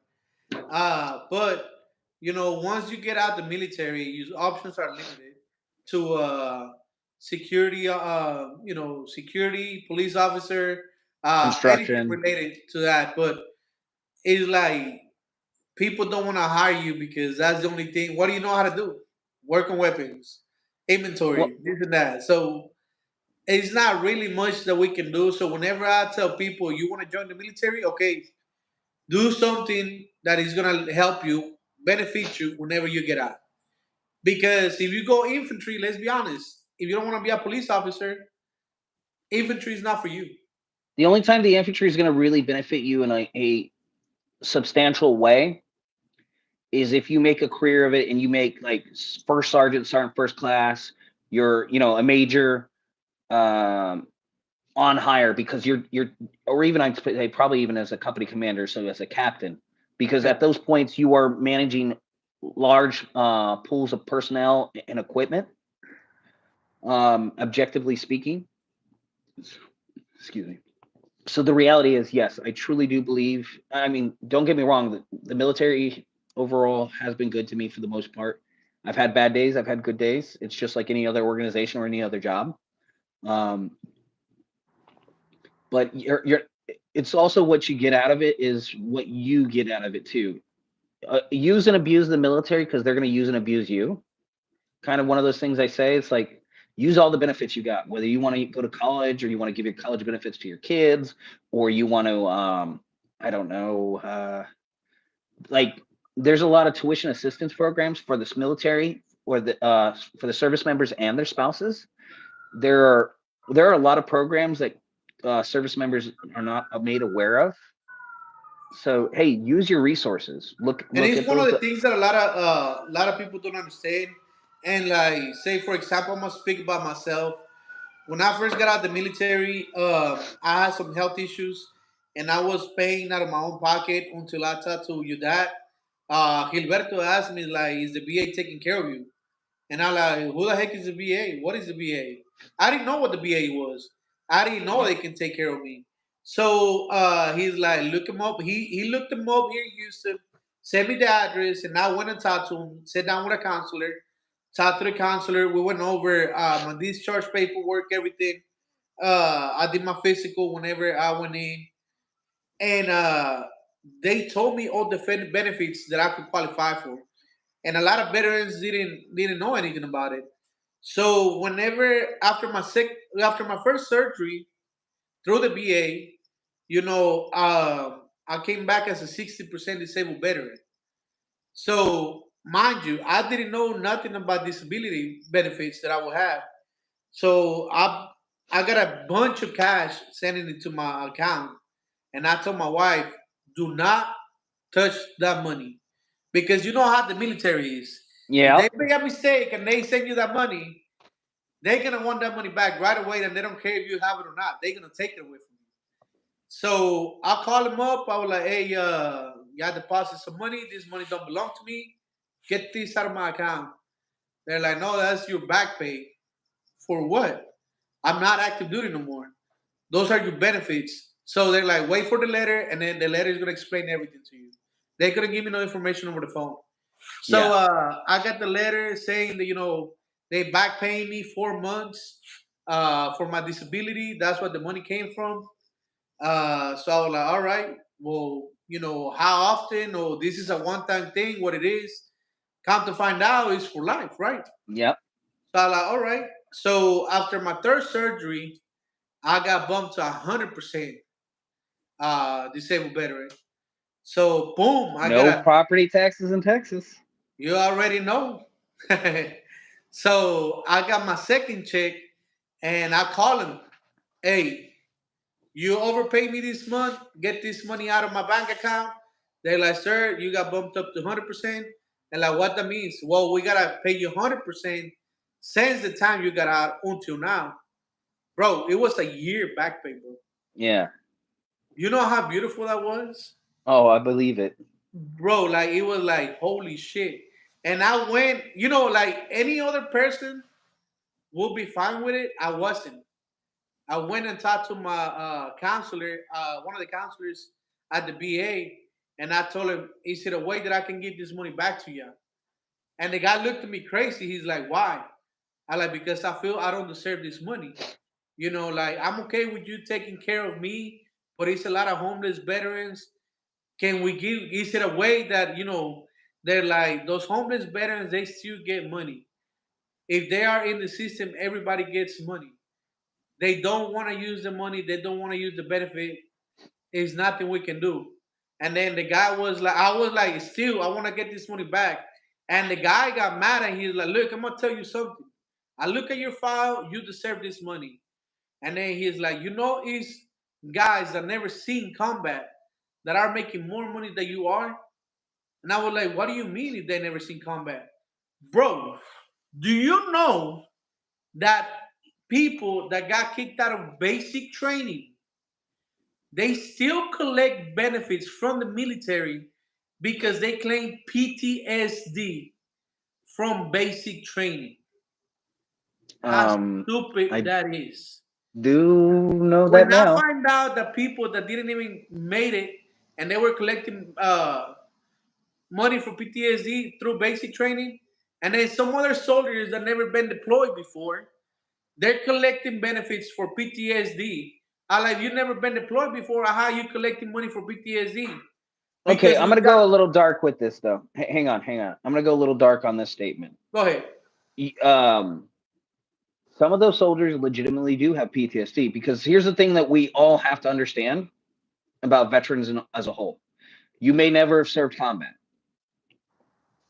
But once you get out the military, your options are limited to security. Security, police officer, anything Construction. related to that. But it's like people don't want to hire you because that's the only thing. What do you know how to do? Work on weapons, Well, inventory, this and that. So it's not really much that we can do. So whenever I tell people you want to join the military, okay, do something that is gonna help you, benefit you whenever you get out. Because if you go infantry, let's be honest, if you don't want to be a police officer, infantry is not for you. the only time the infantry is going to really benefit you in a substantial way is if you make a career of it and you make like first sergeant, sergeant first class, you're a major, um, on hire because you're or even I'd say probably even as a company commander, so as a captain, because Yeah. at those points you are managing large pools of personnel and equipment. Objectively speaking, excuse me. So the reality is, yes, I truly do believe. I mean, don't get me wrong. The military overall has been good to me for the most part. I've had bad days. I've had good days. It's just like any other organization or any other job. Um, but it's also what you get out of it is what you get out of it too. Use and abuse the military because they're going to use and abuse you. Kind of one of those things I say. It's like use all the benefits you got, whether you want to go to college or you want to give your college benefits to your kids, or you want to, I don't know, like there's a lot of tuition assistance programs for this military or for the service members and their spouses. There are a lot of programs that service members are not made aware of. So hey, use your resources. And Look it's at one of those. the things that a lot of people don't understand. And like, say for example, I'm gonna speak about myself. When I first got out of the military, I had some health issues, and I was paying out of my own pocket until I talked to your dad. Gilberto asked me like, "Is the VA taking care of you?" And I'm like, "Who the heck is the VA? What is the VA?" I didn't know what the VA was. I didn't know they can take care of me. So he's like, "Look him up." He looked him up here in Houston, sent me the address, and I went and talked to him. Sat down with a counselor, talked to the counselor. We went over my discharge paperwork, everything. I did my physical whenever I went in, and they told me all the benefits that I could qualify for. And a lot of veterans didn't know anything about it. So whenever after my first surgery through the VA, I came back as a 60% disabled veteran. So, mind you, I didn't know nothing about disability benefits that I would have. So I got a bunch of cash sending it to my account, and I told my wife, "Do not touch that money, because you know how the military is. If Yeah. they make a mistake and they send you that money, they're gonna want that money back right away, and they don't care if you have it or not. They're gonna take it away from you." So I called him up. I was like, "Hey, y'all deposit some money. This money don't belong to me. Get this out of my account." They're like, "No, that's your back pay." For what? I'm not active duty no more. Those are your benefits. So they're like, wait for the letter, and then the letter is gonna explain everything to you. They're gonna give me no information over the phone. So Yeah. I got the letter saying that they back paying me 4 months for my disability. That's what the money came from. So I was like, all right, well, how often? Or this is a one-time thing. What it is? Come to find out, it's for life, right? Yep. So I was like, all right. So after my third surgery, I got bumped to 100% disabled veteran. So boom, I got No a. property taxes in Texas. You already know. So I got my second check, and I call him. Hey, you overpaid me this month. Get this money out of my bank account. They're like, sir, you got bumped up to 100%. And like, what that means? Well, we gotta pay you 100% since the time you got out until now, bro. It was a year back pay, bro. Yeah. You know how beautiful that was? Oh, I believe it. Bro, like it was like holy shit. And I went, like any other person would be fine with it. I wasn't. I went and talked to my counselor, one of the counselors at the BA, and I told him, "Is it a way that I can give this money back to you?" And the guy looked at me crazy. He's like, "Why?" I like, because I feel I don't deserve this money. Like I'm okay with you taking care of me, but it's a lot of homeless veterans. Can we give? Is it a way that they're like those homeless veterans? They still get money. If they are in the system, everybody gets money. They don't want to use the money. They don't want to use the benefit. There's nothing we can do. And then the guy was like, I was like, still, I want to get this money back. And the guy got mad and he's like, look, I'm gonna tell you something. I look at your file. You deserve this money. And then he's like, it's guys that never seen combat that are making more money than you are. And I was like, what do you mean if they never seen combat? Bro, do you know that people that got kicked out of basic training, they still collect benefits from the military because they claim PTSD from basic training? How stupid I that is. do know that When I now. find out that people that didn't even made it and they were collecting money for PTSD through basic training, and then some other soldiers that never been deployed before, they're collecting benefits for PTSD. I like, you never been deployed before. How you collecting money for PTSD? Okay, Because I'm we gonna got. go a little dark with this though. Hang on, hang on. I'm gonna go a little dark on this statement. Go ahead. Y- Um, some of those soldiers legitimately do have PTSD because here's the thing that we all have to understand about veterans as a whole. You may never have served combat.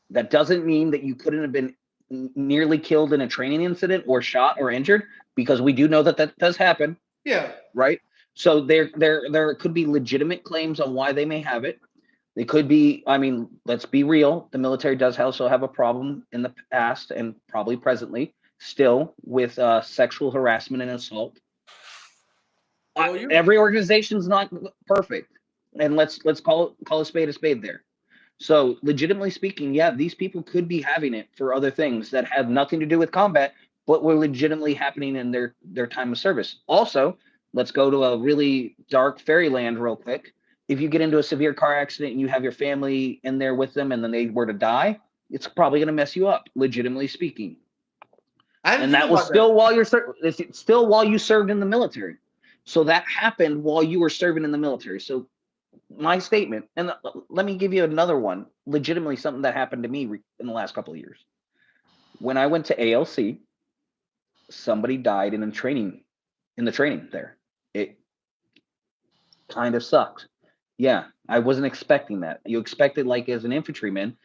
That doesn't mean that you couldn't have been nearly killed in a training incident or shot or injured, because we do know that that does happen, Yeah. right? So there could be legitimate claims on why they may have it. They could be, I mean, let's be real. The military does also have a problem in the past and probably presently still with sexual harassment and assault. Oh, you. Every organization's not perfect, and let's call a spade there. So, legitimately speaking, yeah, these people could be having it for other things that have nothing to do with combat, but were legitimately happening in their time of service. Also, let's go to a really dark fairyland real quick. If you get into a severe car accident and you have your family in there with them, and then they were to die, it's probably going to mess you up, legitimately speaking. I didn't And think that was about that. still while it's still while you served in the military. So that happened while you were serving in the military. So my statement, and let me give you another one, legitimately something that happened to me in the last couple of years. When I went to ALC, somebody died in the training there. It kind of sucked. Yeah, I wasn't expecting that. You expected, like, as an infantryman,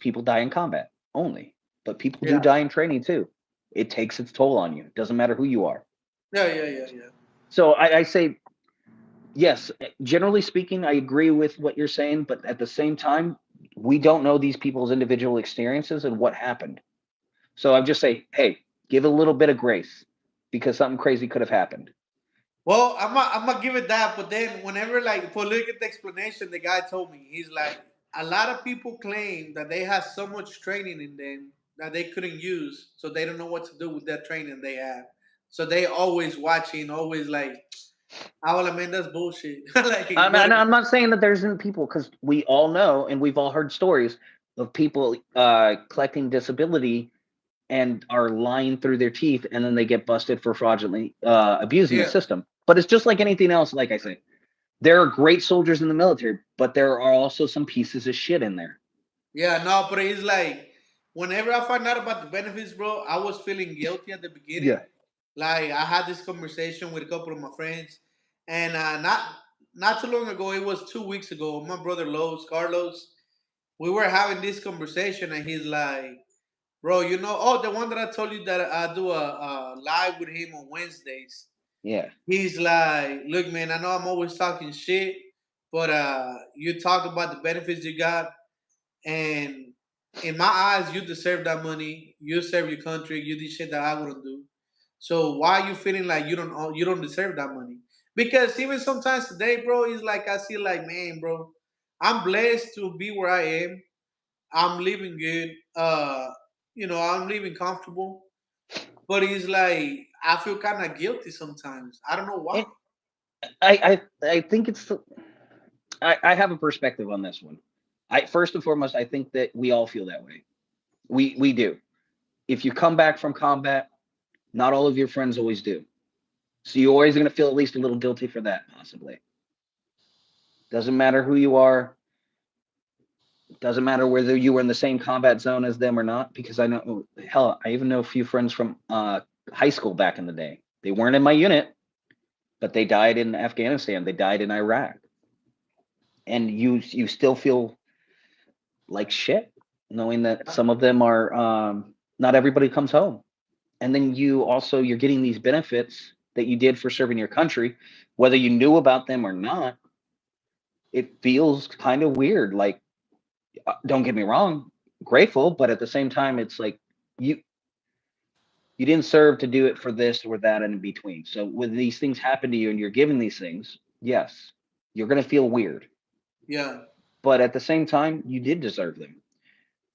people die in combat only, but people do Yeah. die in training too. It takes its toll on you. Doesn't matter who you are. Yeah. So I say yes. Generally speaking, I agree with what you're saying, but at the same time, we don't know these people's individual experiences and what happened. So I just say, hey, give a little bit of grace because something crazy could have happened. Well, I'm gonna give it that, but then whenever like for look at the explanation, the guy told me he's like a lot of people claim that they have so much training in them that they couldn't use, so they don't know what to do with that training they have. So they always watching, always like, "Ah, well, man, that's bullshit." Like, what? I'm not saying that there isn't people because we all know and we've all heard stories of people collecting disability and are lying through their teeth, and then they get busted for fraudulently abusing the Yeah, system. But it's just like anything else. Like I say, there are great soldiers in the military, but there are also some pieces of shit in there. yeah, no, but it's like whenever I find out about the benefits, bro, I was feeling guilty at the beginning. Yeah. Like I had this conversation with a couple of my friends, and not too long ago, it was 2 weeks ago. My brother Carlos, we were having this conversation, and he's like, "Bro, oh, the one that I told you that I do a live with him on Wednesdays." Yeah. He's like, "Look, man, I know I'm always talking shit, but you talk about the benefits you got, and in my eyes, you deserve that money. You serve your country. You did shit that I wouldn't do. So why are you feeling like you don't deserve that money? Because even sometimes today, bro, it's like I see like, man, bro, I'm blessed to be where I am. I'm living good. I'm living comfortable. But it's like I feel kind of guilty sometimes. I don't know why. And I think I have a perspective on this one. I First and foremost, I think that we all feel that way. We do. If you come back from combat, not all of your friends always do. So you're always going to feel at least a little guilty for that, possibly. Doesn't matter who you are. Doesn't matter whether you were in the same combat zone as them or not. Because I know, hell, I even know a few friends from high school back in the day. They weren't in my unit, but they died in Afghanistan. They died in Iraq, and you still feel like shit knowing that some of them are not everybody comes home. And then you're getting these benefits that you did for serving your country, whether you knew about them or not. It feels kind of weird. Like, don't get me wrong, grateful, but at the same time, it's like you you didn't serve to do it for this or that and in between. So when these things happen to you and you're given these things, yes, you're gonna feel weird. Yeah. But at the same time, you did deserve them.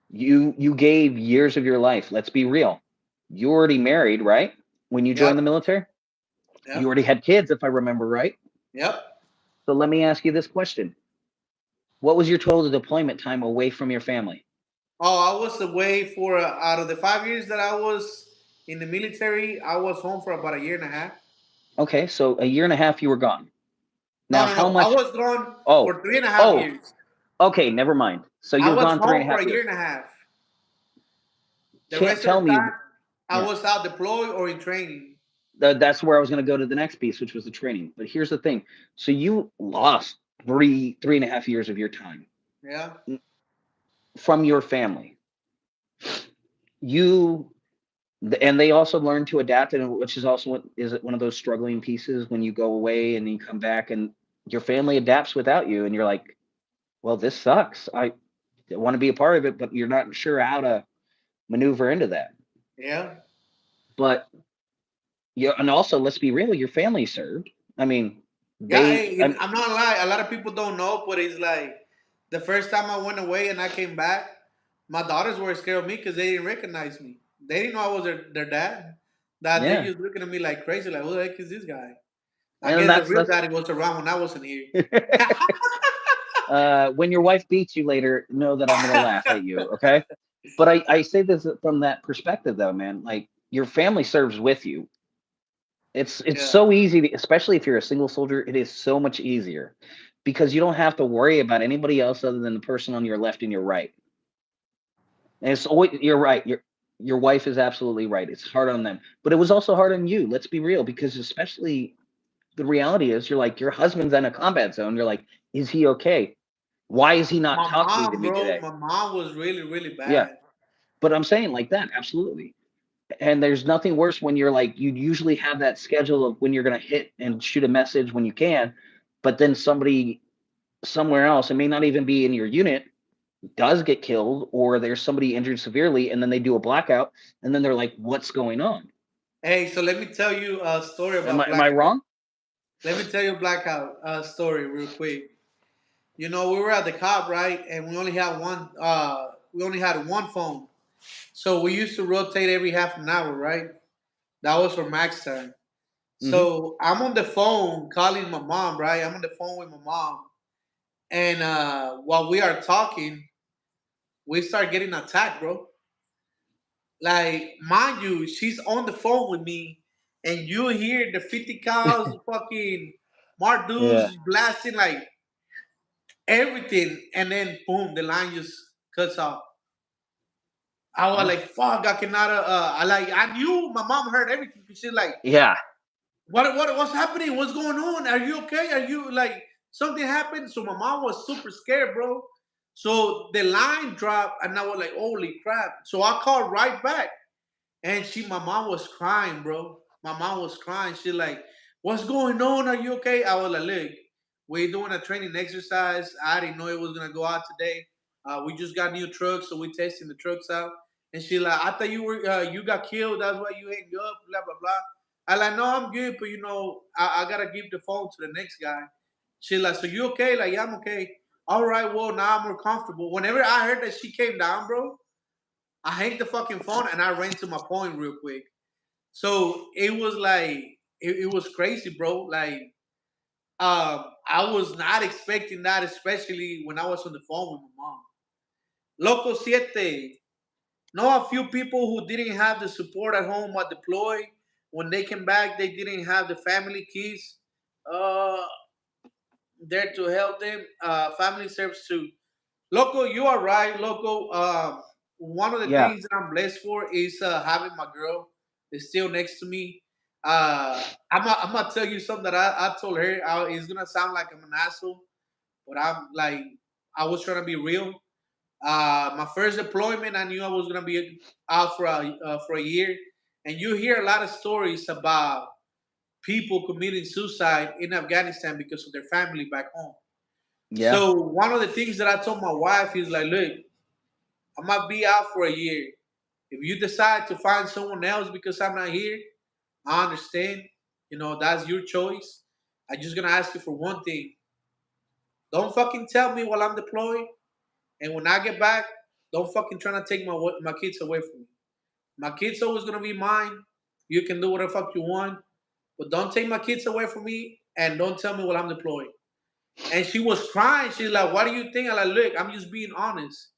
You gave years of your life. Let's be real. You already married, right? When you joined the Yep. military, you Yep. already had kids, if I remember right. Yep. So let me ask you this question: what was your total deployment time away from your family? Oh, I was away for out of the 5 years that I was in the military, I was home for about a year and a half. Okay, so a year and a half you were gone. No, Now, no, how no. I much? was gone Oh, for 3.5 oh, years. okay, never mind. So I you were was gone three and home a for half a year years. and a half. The Can't rest of tell the me. time, I Yeah, was out deployed or in training. that's where I was going to go to the next piece, which was the training. But here's the thing: so you lost three and a half years of your time Yeah. from your family. You and they also learn to adapt, and which is also one of those struggling pieces when you go away and you come back and your family adapts without you, and you're like, well, this sucks. I want to be a part of it, but you're not sure how to maneuver into that. Yeah. But yeah, and also let's be real, your family served. I mean, Yeah. they. Hey, I'm not lying. A lot of people don't know, but it's like the first time I went away and I came back, my daughters were scared of me because they didn't recognize me. They didn't know I was their dad. That they Yeah, just looking at me like crazy, like, who the heck is this guy? I and guess the that's real that's daddy was around when I wasn't here. when your wife beats you later, know that I'm gonna laugh at you, okay? But I say this from that perspective though, man. Like your family serves with you. It's Yeah. so easy to, especially if you're a single soldier, it is so much easier because you don't have to worry about anybody else other than the person on your left and your right. And it's always, you're right. Your wife is absolutely right. It's hard on them, but it was also hard on you. Let's be real, because especially the reality is, you're like, your husband's in a combat zone. You're like, Is he okay? Why is he not My talking to mom, me bro, today? my mom was really, really Yeah, bad. but I'm saying like that, absolutely. And there's nothing worse when you're like, you usually have that schedule of when you're going to hit and shoot a message when you can, but then somebody somewhere else, it may not even be in your unit, does get killed, or there's somebody injured severely, and then they do a blackout, and then they're like, what's going on? Hey, so let me tell you a story Am about I blackout. wrong? Let me tell you a blackout story real quick. You know, we were at the cop, right? And we only had one phone. So we used to rotate every half an hour, right? That was for max time. Hmm. So I'm on the phone calling my mom, right? I'm on the phone with my mom. And while we are talking, we start getting attacked, bro. Like, mind you, she's on the phone with me, and you hear the 50 cows fucking Mark Yeah. dudes blasting like everything, and then boom, the line just cuts off. I was Yeah. like, fuck, I cannot. I knew my mom heard everything. She's like, Yeah. what's happening? What's going on? Are you okay? Are you like something happened? So my mom was super scared, bro. So the line dropped, and I was like, holy crap. So I called right back. And my mom was crying, bro. My mom was crying. She like, what's going on? Are you okay? I was like, look, we're doing a training exercise. I didn't know it was gonna go out today. We just got new trucks, so we're testing the trucks out. And she like, I thought you got killed. That's why you hang up. Blah blah blah. I like, no, I'm good, but I gotta give the phone to the next guy. She like, so you okay? Like, yeah, I'm okay. All right, well, now I'm more comfortable. Whenever I heard that she came down, bro, I hanged the fucking phone and I ran to my point real quick. So it was like it was crazy, bro. Like I was not expecting that, especially when I was on the phone with my mom. Loco siete. Know a few people who didn't have the support at home or deployed. When they came back, they didn't have the family keys uh, there to help them. Family serves too. Loco, you are right, Loco. One of the Yeah. things that I'm blessed for is having my girl is still next to me. I'm gonna tell you something that I told her. It's gonna sound like I'm an asshole, but I'm like, I was trying to be real. My first deployment, I knew I was gonna be out for a year, and you hear a lot of stories about people committing suicide in Afghanistan because of their family back home. Yeah. So one of the things that I told my wife is like, look, I might be out for a year. If you decide to find someone else because I'm not here, I understand. That's your choice. I'm just gonna ask you for one thing. Don't fucking tell me while I'm deployed, and when I get back, don't fucking try to take my kids away from me. My kids always gonna be mine. You can do whatever fuck you want, but don't take my kids away from me, and don't tell me while I'm deployed. And she was crying. She's like, "What do you think?" I'm like, "Look, I'm just being honest,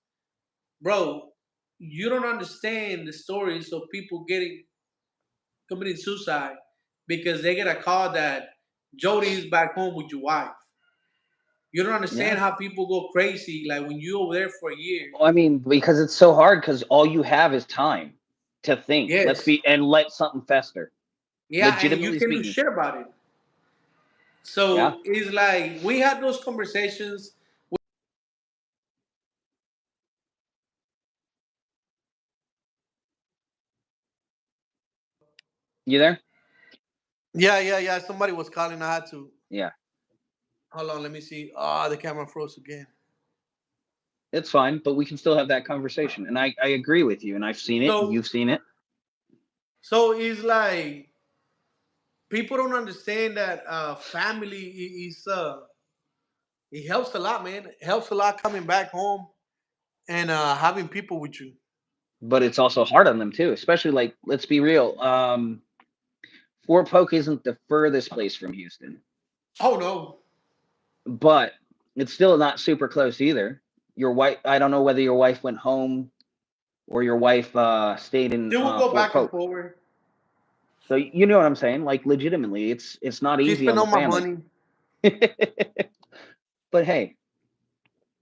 bro. You don't understand the stories of people committing suicide because they get a call that Jody is back home with your wife. You don't Yeah. understand how people go crazy. Like when you over there for a year. Well, I mean, because it's so hard because all you have is time to think. Yes. And let something fester. Yeah, and you Legitimately can do speaking. shit about it. Yeah. So it's like we had those conversations. You there? Yeah, yeah, yeah. Somebody was calling. I had to. Yeah. Hold on, let me see. Ah, the camera froze again. It's fine, but we can still have that conversation. And I agree with you. And I've seen it. And So, you've seen it. so it's like people don't understand that family is it helps a lot, man. It helps a lot coming back home and having people with you. But it's also hard on them too, especially like, let's be real. Fort Polk isn't the furthest place from Houston, Oh no, but it's still not super close either. Your wife, I don't know whether your wife went home or your wife stayed in they will go Fort back and Polk. forward. So you know what I'm saying? Like legitimately, it's not She easy on spent the all my family. money. But hey,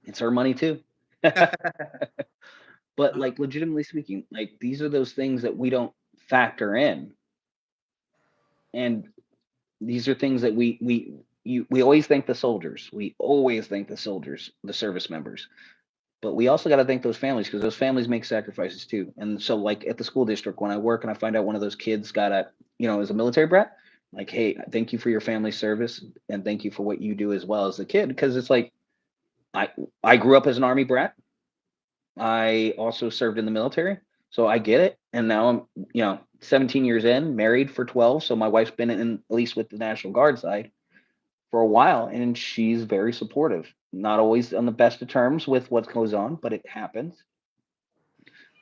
it's her money too. But like legitimately speaking, like these are those things that we don't factor in, and these are things that we always thank the soldiers. We always thank the soldiers, the service members. But we also got to thank those families because those families make sacrifices too. And so, like at the school district, when I work and I find out one of those kids got is a military brat, like, hey, thank you for your family service and thank you for what you do as well as a kid. Because it's like, I grew up as an Army brat. I also served in the military, so I get it. And now I'm 17 years in, married for 12. So my wife's been in at least with the National Guard side for a while, and she's very supportive. Not always on the best of terms with what goes on, but it happens.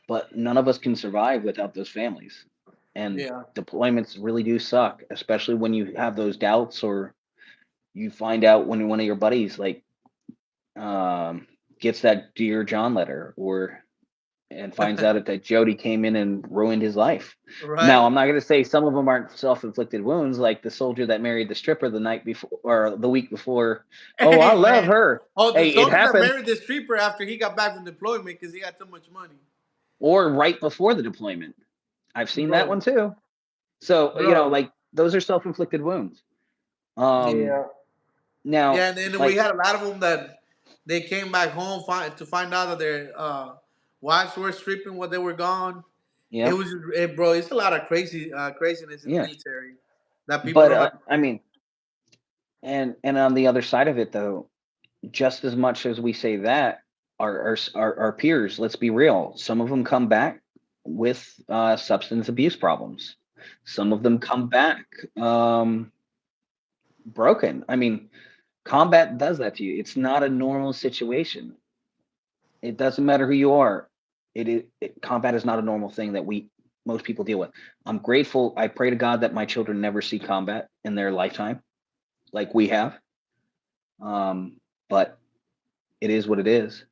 But none of us can survive without those families. And Yeah. deployments really do suck, especially when you have those doubts or you find out when one of your buddies gets that Dear John letter and finds out that Jody came in and ruined his life. Right. Now, I'm not going to say some of them aren't self-inflicted wounds, like the soldier that married the stripper the night before or the week before. Oh, I Hey, love man. her. Oh, the Hey, it soldier that happens. married the stripper after he got back from deployment because he got too much money. Or right before the deployment. I've seen that one too. So, Bro. like those are self-inflicted wounds. Yeah. Now, Yeah, and then we had a lot of them that they came back home to find out that their wives were stripping while they were gone. yeah, It was, bro. It's a lot of craziness in the yeah. military that people But don't. I mean, and on the other side of it, though, just as much as we say that, our peers, let's be real, some of them come back with substance abuse problems. Some of them come back broken. I mean, combat does that to you. It's not a normal situation. It doesn't matter who you are. Combat is not a normal thing that most people deal with. I'm grateful. I pray to God that my children never see combat in their lifetime, like we have. But it is what it is.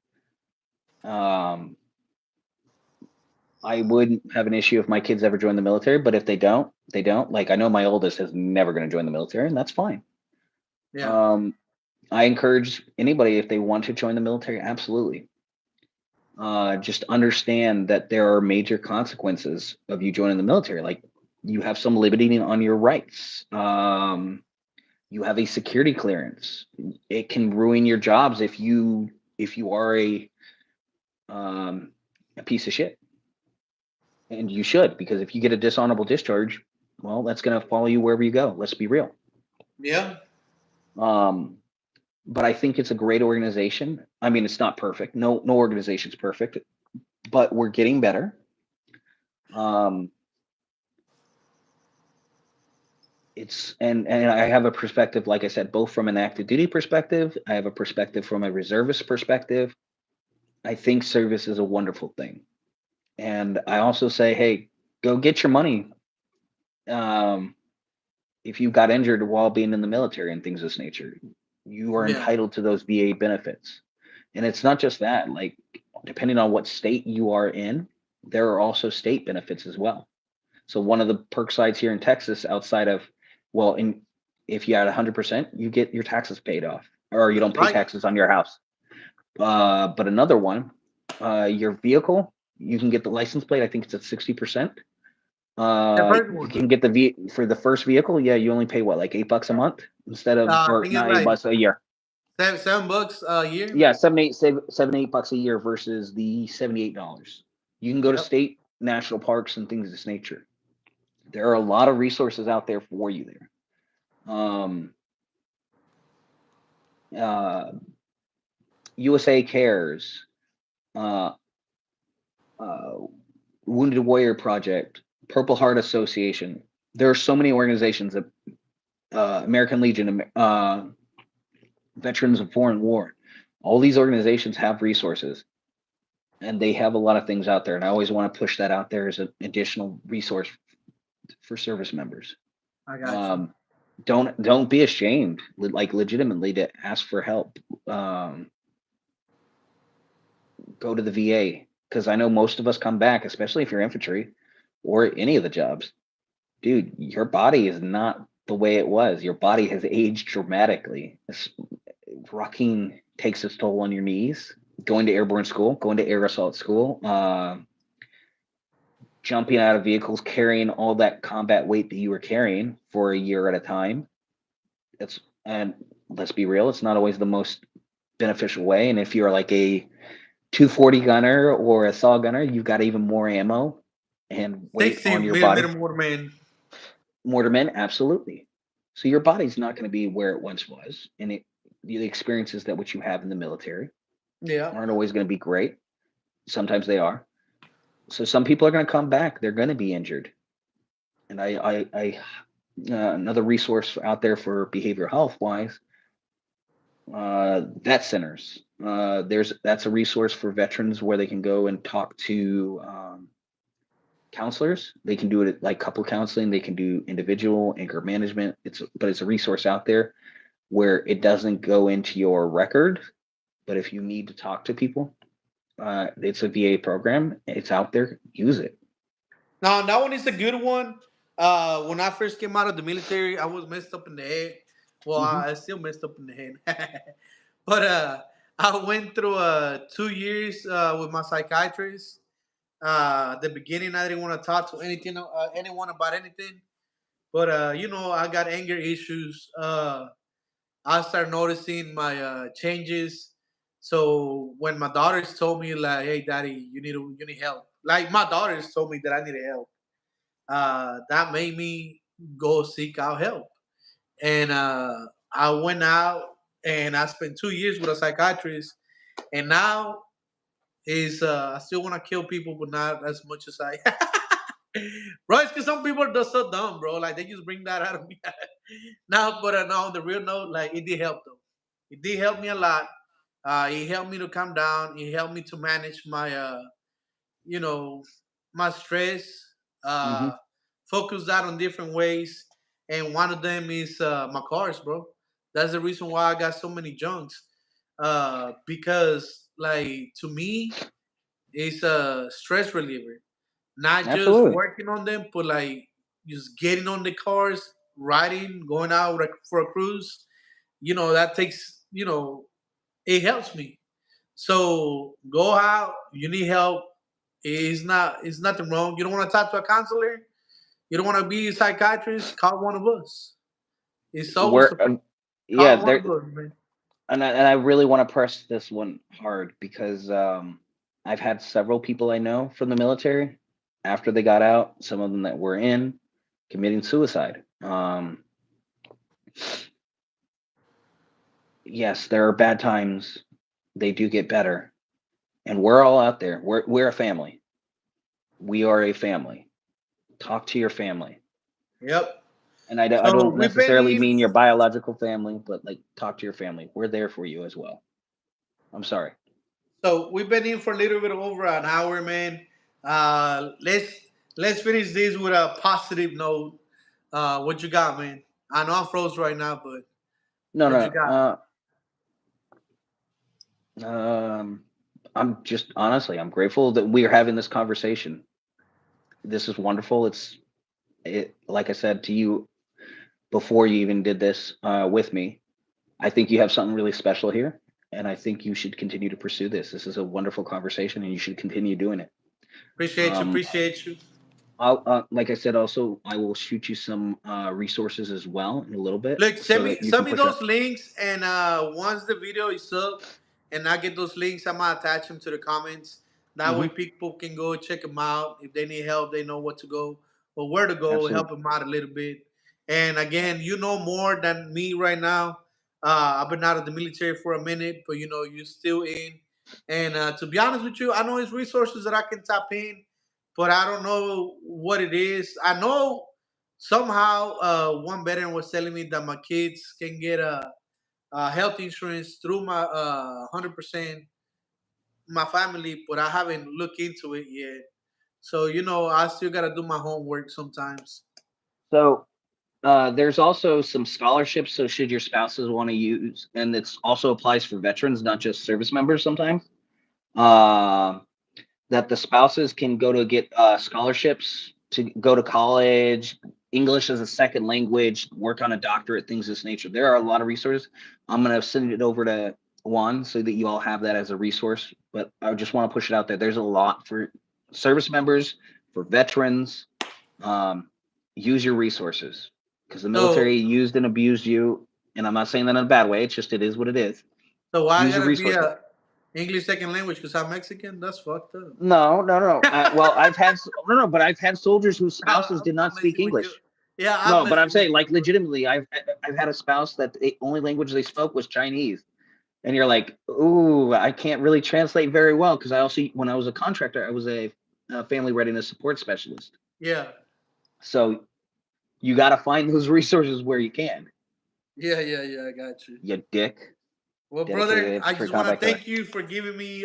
I wouldn't have an issue if my kids ever join the military, but if they don't, they don't. Like I know my oldest is never going to join the military, and that's fine. Yeah. I encourage anybody if they want to join the military, absolutely. Just understand that there are major consequences of you joining the military. Like you have some limiting on your rights. You have a security clearance. It can ruin your jobs if you are a piece of shit. And you should, because if you get a dishonorable discharge, well, that's going to follow you wherever you go. Let's be real. Yeah. But I think it's a great organization. I mean, it's not perfect. No organization's perfect, but we're getting better. It's and I have a perspective, like I said, both from an active duty perspective. I have a perspective from a reservist perspective. I think service is a wonderful thing. And I also say, hey, go get your money. If you got injured while being in the military and things of this nature, you are entitled to those VA benefits. And it's not just that, like, depending on what state you are in, there are also state benefits as well. So one of the perk sides here in Texas, outside of, if you had 100%, you get your taxes paid off, or you don't pay taxes on your house. But another one, your vehicle, you can get the license plate. I think it's at 60%. You can get for the first vehicle. Yeah, you only pay what, like $8 a month instead of, or not $8 a year. $7 a year. Yeah, $7-8 a year versus the $78. You can go to state national parks and things of this nature. There are a lot of resources out there for you there. USA Cares, Wounded Warrior Project, Purple Heart Association. There are so many organizations that American Legion, Veterans of Foreign War. All these organizations have resources, and they have a lot of things out there. And I always want to push that out there as an additional resource for service members. I got you. Don't be ashamed, like legitimately, to ask for help. Go to the VA, because I know most of us come back, especially if you're infantry or any of the jobs. Dude, your body is not the way it was. Your body has aged dramatically. Rocking takes its toll on your knees. Going to airborne school, going to air assault school, jumping out of vehicles, carrying all that combat weight that you were carrying for a year at a time. And let's be real, it's not always the most beneficial way. And if you're like a 240 gunner or a saw gunner, you've got even more ammo and weight 60 on your body. millimeter mortar, man. Mortarmen, absolutely. So your body's not going to be where it once was, and the experiences that which you have in the military Yeah. aren't always going to be great. Sometimes they are. So some people are going to come back. They're going to be injured. And another resource out there for behavioral health wise, vet centers. That's a resource for veterans where they can go and talk to counselors. They can do it like couple counseling. They can do individual anger management. But it's a resource out there where it doesn't go into your record. But if you need to talk to people, it's a VA program. It's out there. Use it. Now that one is a good one. When I first came out of the military, I was messed up in the head. Well, Hmm. I still messed up in the head. But I went through 2 years with my psychiatrist. At the beginning, I didn't want to talk to anyone about anything. But I got anger issues. I started noticing my changes. So when my daughters told me like, "Hey, daddy, you need help," like my daughters told me that I needed help, that made me go seek out help. And I went out and I spent 2 years with a psychiatrist. And now is I still want to kill people, but not as much as I. Bro, it's because some people are just so dumb, bro. Like they just bring that out of me. Now, but no, on the real note, like it did help though. It did help me a lot. It helped me to calm down. It helped me to manage my you know, my stress, Hmm. uh, focus that on different ways. And one of them is my cars, bro. That's the reason why I got so many junks. Because, like, to me, it's a stress reliever. Not just Absolutely. working on them, but like just getting on the cars, riding, going out like, for a cruise. That takes, it helps me. So go out. You need help. It's nothing wrong. You don't want to talk to a counselor. You don't want to be a psychiatrist. Call one of us. It's always Where, support. yeah, Call one there, of us, man. and I really want to press this one hard because I've had several people I know from the military after they got out. Some of them that were in committing suicide. Yes, there are bad times. They do get better, and we're all out there. We're a family. We are a family. Talk to your family, Yep. and I So don't we've been necessarily in. mean your biological family, but like talk to your family. We're there for you as well. I'm sorry. So we've been in for a little bit over an hour, man. Let's finish this with a positive note. What you got, man? I know I'm froze right now, but No, what you no. got? Um, I'm just honestly, I'm grateful that we are having this conversation. This is wonderful. Like I said to you before you even did this with me. I think you have something really special here, and I think you should continue to pursue this. This is a wonderful conversation, and you should continue doing it. Appreciate you. Um, Appreciate you. like I said, also I will shoot you some resources as well in a little bit, Look, so send me that you send can me push up. those links, and once the video is up, and I get those links, I'm gonna attach them to the comments. That way, Hmm. people can go check them out. If they need help, they know what to go or where to go. Help Absolutely. them out a little bit. And again, you know more than me right now. I've been out of the military for a minute, but you're still in. And to be honest with you, I know it's resources that I can tap in, but I don't know what it is. I know somehow one veteran was telling me that my kids can get a health insurance through my 100% my family, but I haven't looked into it yet. So I still gotta do my homework sometimes. So there's also some scholarships. So should your spouses want to use, and it's also applies for veterans, not just service members. Sometimes uh, that the spouses can go to get scholarships to go to college, English as a second language, work on a doctorate, things of this nature. There are a lot of resources. I'm gonna send it over to Juan so that you all have that as a resource. But I just want to push it out there. There's a lot for service members, for veterans. Um, use your resources because the So military used and abused you, and I'm not saying that in a bad way. It's just it is what it is. So why Use your gotta be resources. a English second language? Because I'm Mexican. That's fucked up. No. Well, I've had but I've had soldiers whose spouses did not I'm speak messing with you. English. Yeah, No, I'm but I'm messing saying with like you, bro. legitimately, I've had a spouse that the only language they spoke was Chinese, and you're like, ooh, I can't really translate very well because I also when I was a contractor, I was a family readiness support specialist. Yeah, So you got to find those resources where you can. yeah. I got you. You dick. Well, brother, Dedicated I infantry just want to combat killer. thank you for giving me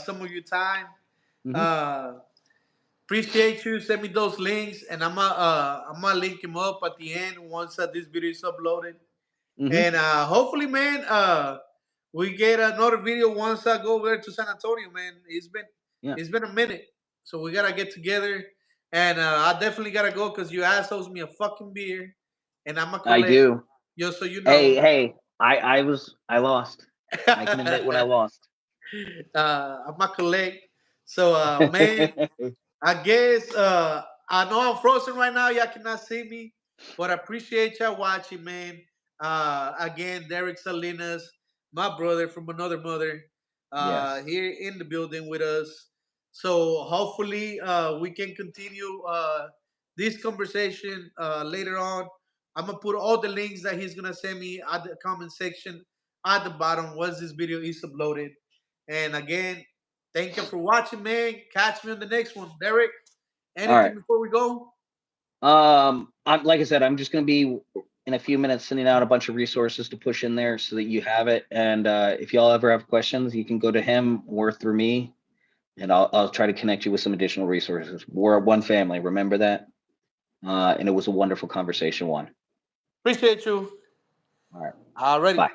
some of your time. Mhm. Appreciate you. Send me those links, and I'm gonna link them up at the end once this video is uploaded. Mhm. And hopefully, man, we get another video once I go over there to San Antonio, man. It's been a minute, so we gotta get together. And I definitely gotta go because you assholes me a fucking beer, and I'm a I collect. do. Just so you know. Hey, I lost. I can admit when I lost. I'm a collect. So man, I guess I know I'm frozen right now. Y'all cannot see me, but I appreciate y'all watching, man. Again, Dereck Salinas, my brother from another mother, Yes. here in the building with us. So hopefully we can continue this conversation later on. I'm gonna put all the links that he's gonna send me at the comment section at the bottom once this video is uploaded. And again, thank you for watching, man. Catch me on the next one. Dereck, anything right. before we go? I'm like I said, I'm just gonna be in a few minutes sending out a bunch of resources to push in there so that you have it. And if y'all ever have questions, you can go to him or through me, and I'll try to connect you with some additional resources. We're one family, remember that. And it was a wonderful conversation. One. Appreciate you. All right. Alrighty. Bye.